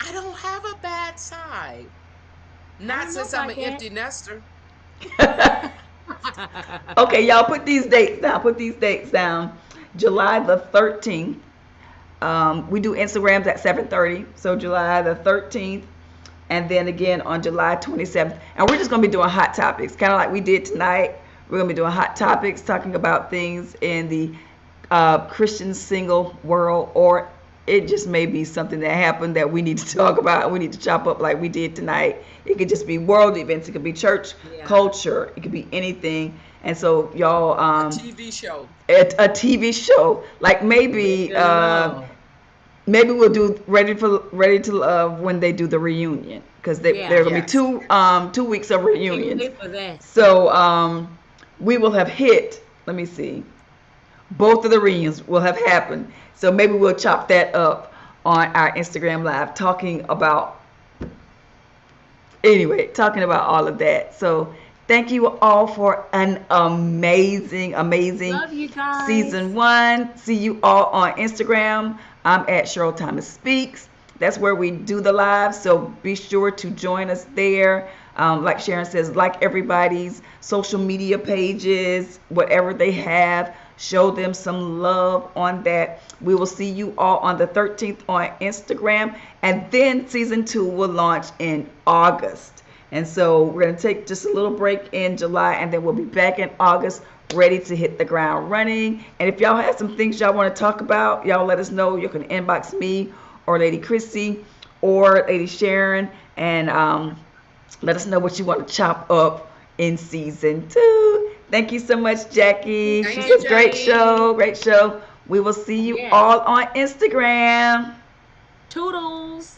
I don't have a bad side. I Not don't know since I'm about an empty nester. that. Okay, y'all put these dates down. Put these dates down. July the 13th. We do Instagrams at 7:30. So July the 13th, and then again on July 27th. And we're just gonna be doing hot topics, kind of like we did tonight. We're gonna be doing hot topics, talking about things in the Christian single world, or it just may be something that happened that we need to talk about. We need to chop up like we did tonight. It could just be world events. It could be church Yeah. culture. It could be anything. And so y'all, A TV show. a TV show, like maybe Living love. maybe we'll do ready to love when they do the reunion, because there Yeah. are gonna be Yes. 2 weeks of I can't reunions. wait for that. So we will have hit. Let me see. Both of the reunions will have happened. So maybe we'll chop that up on our Instagram live, talking about all of that. So thank you all for an amazing Love you guys. season one. See you all on Instagram. I'm at Cheryl Thomas Speaks. That's where we do the live. So be sure to join us there. Like Sharon says, like everybody's social media pages, whatever they have, show them some love on that. We will see you all on the 13th on Instagram. And then season 2 will launch in August. And so we're going to take just a little break in July, and then we'll be back in August ready to hit the ground running. And if y'all have some things y'all want to talk about, y'all let us know. You can inbox me or Lady Chrissy or Lady Sharon, and let us know what you want to chop up in season 2. Thank you so much, Jackie. She Thank you, says, Thank great Jackie. show, you. great show. We will see you Yes. all on Instagram. Toodles.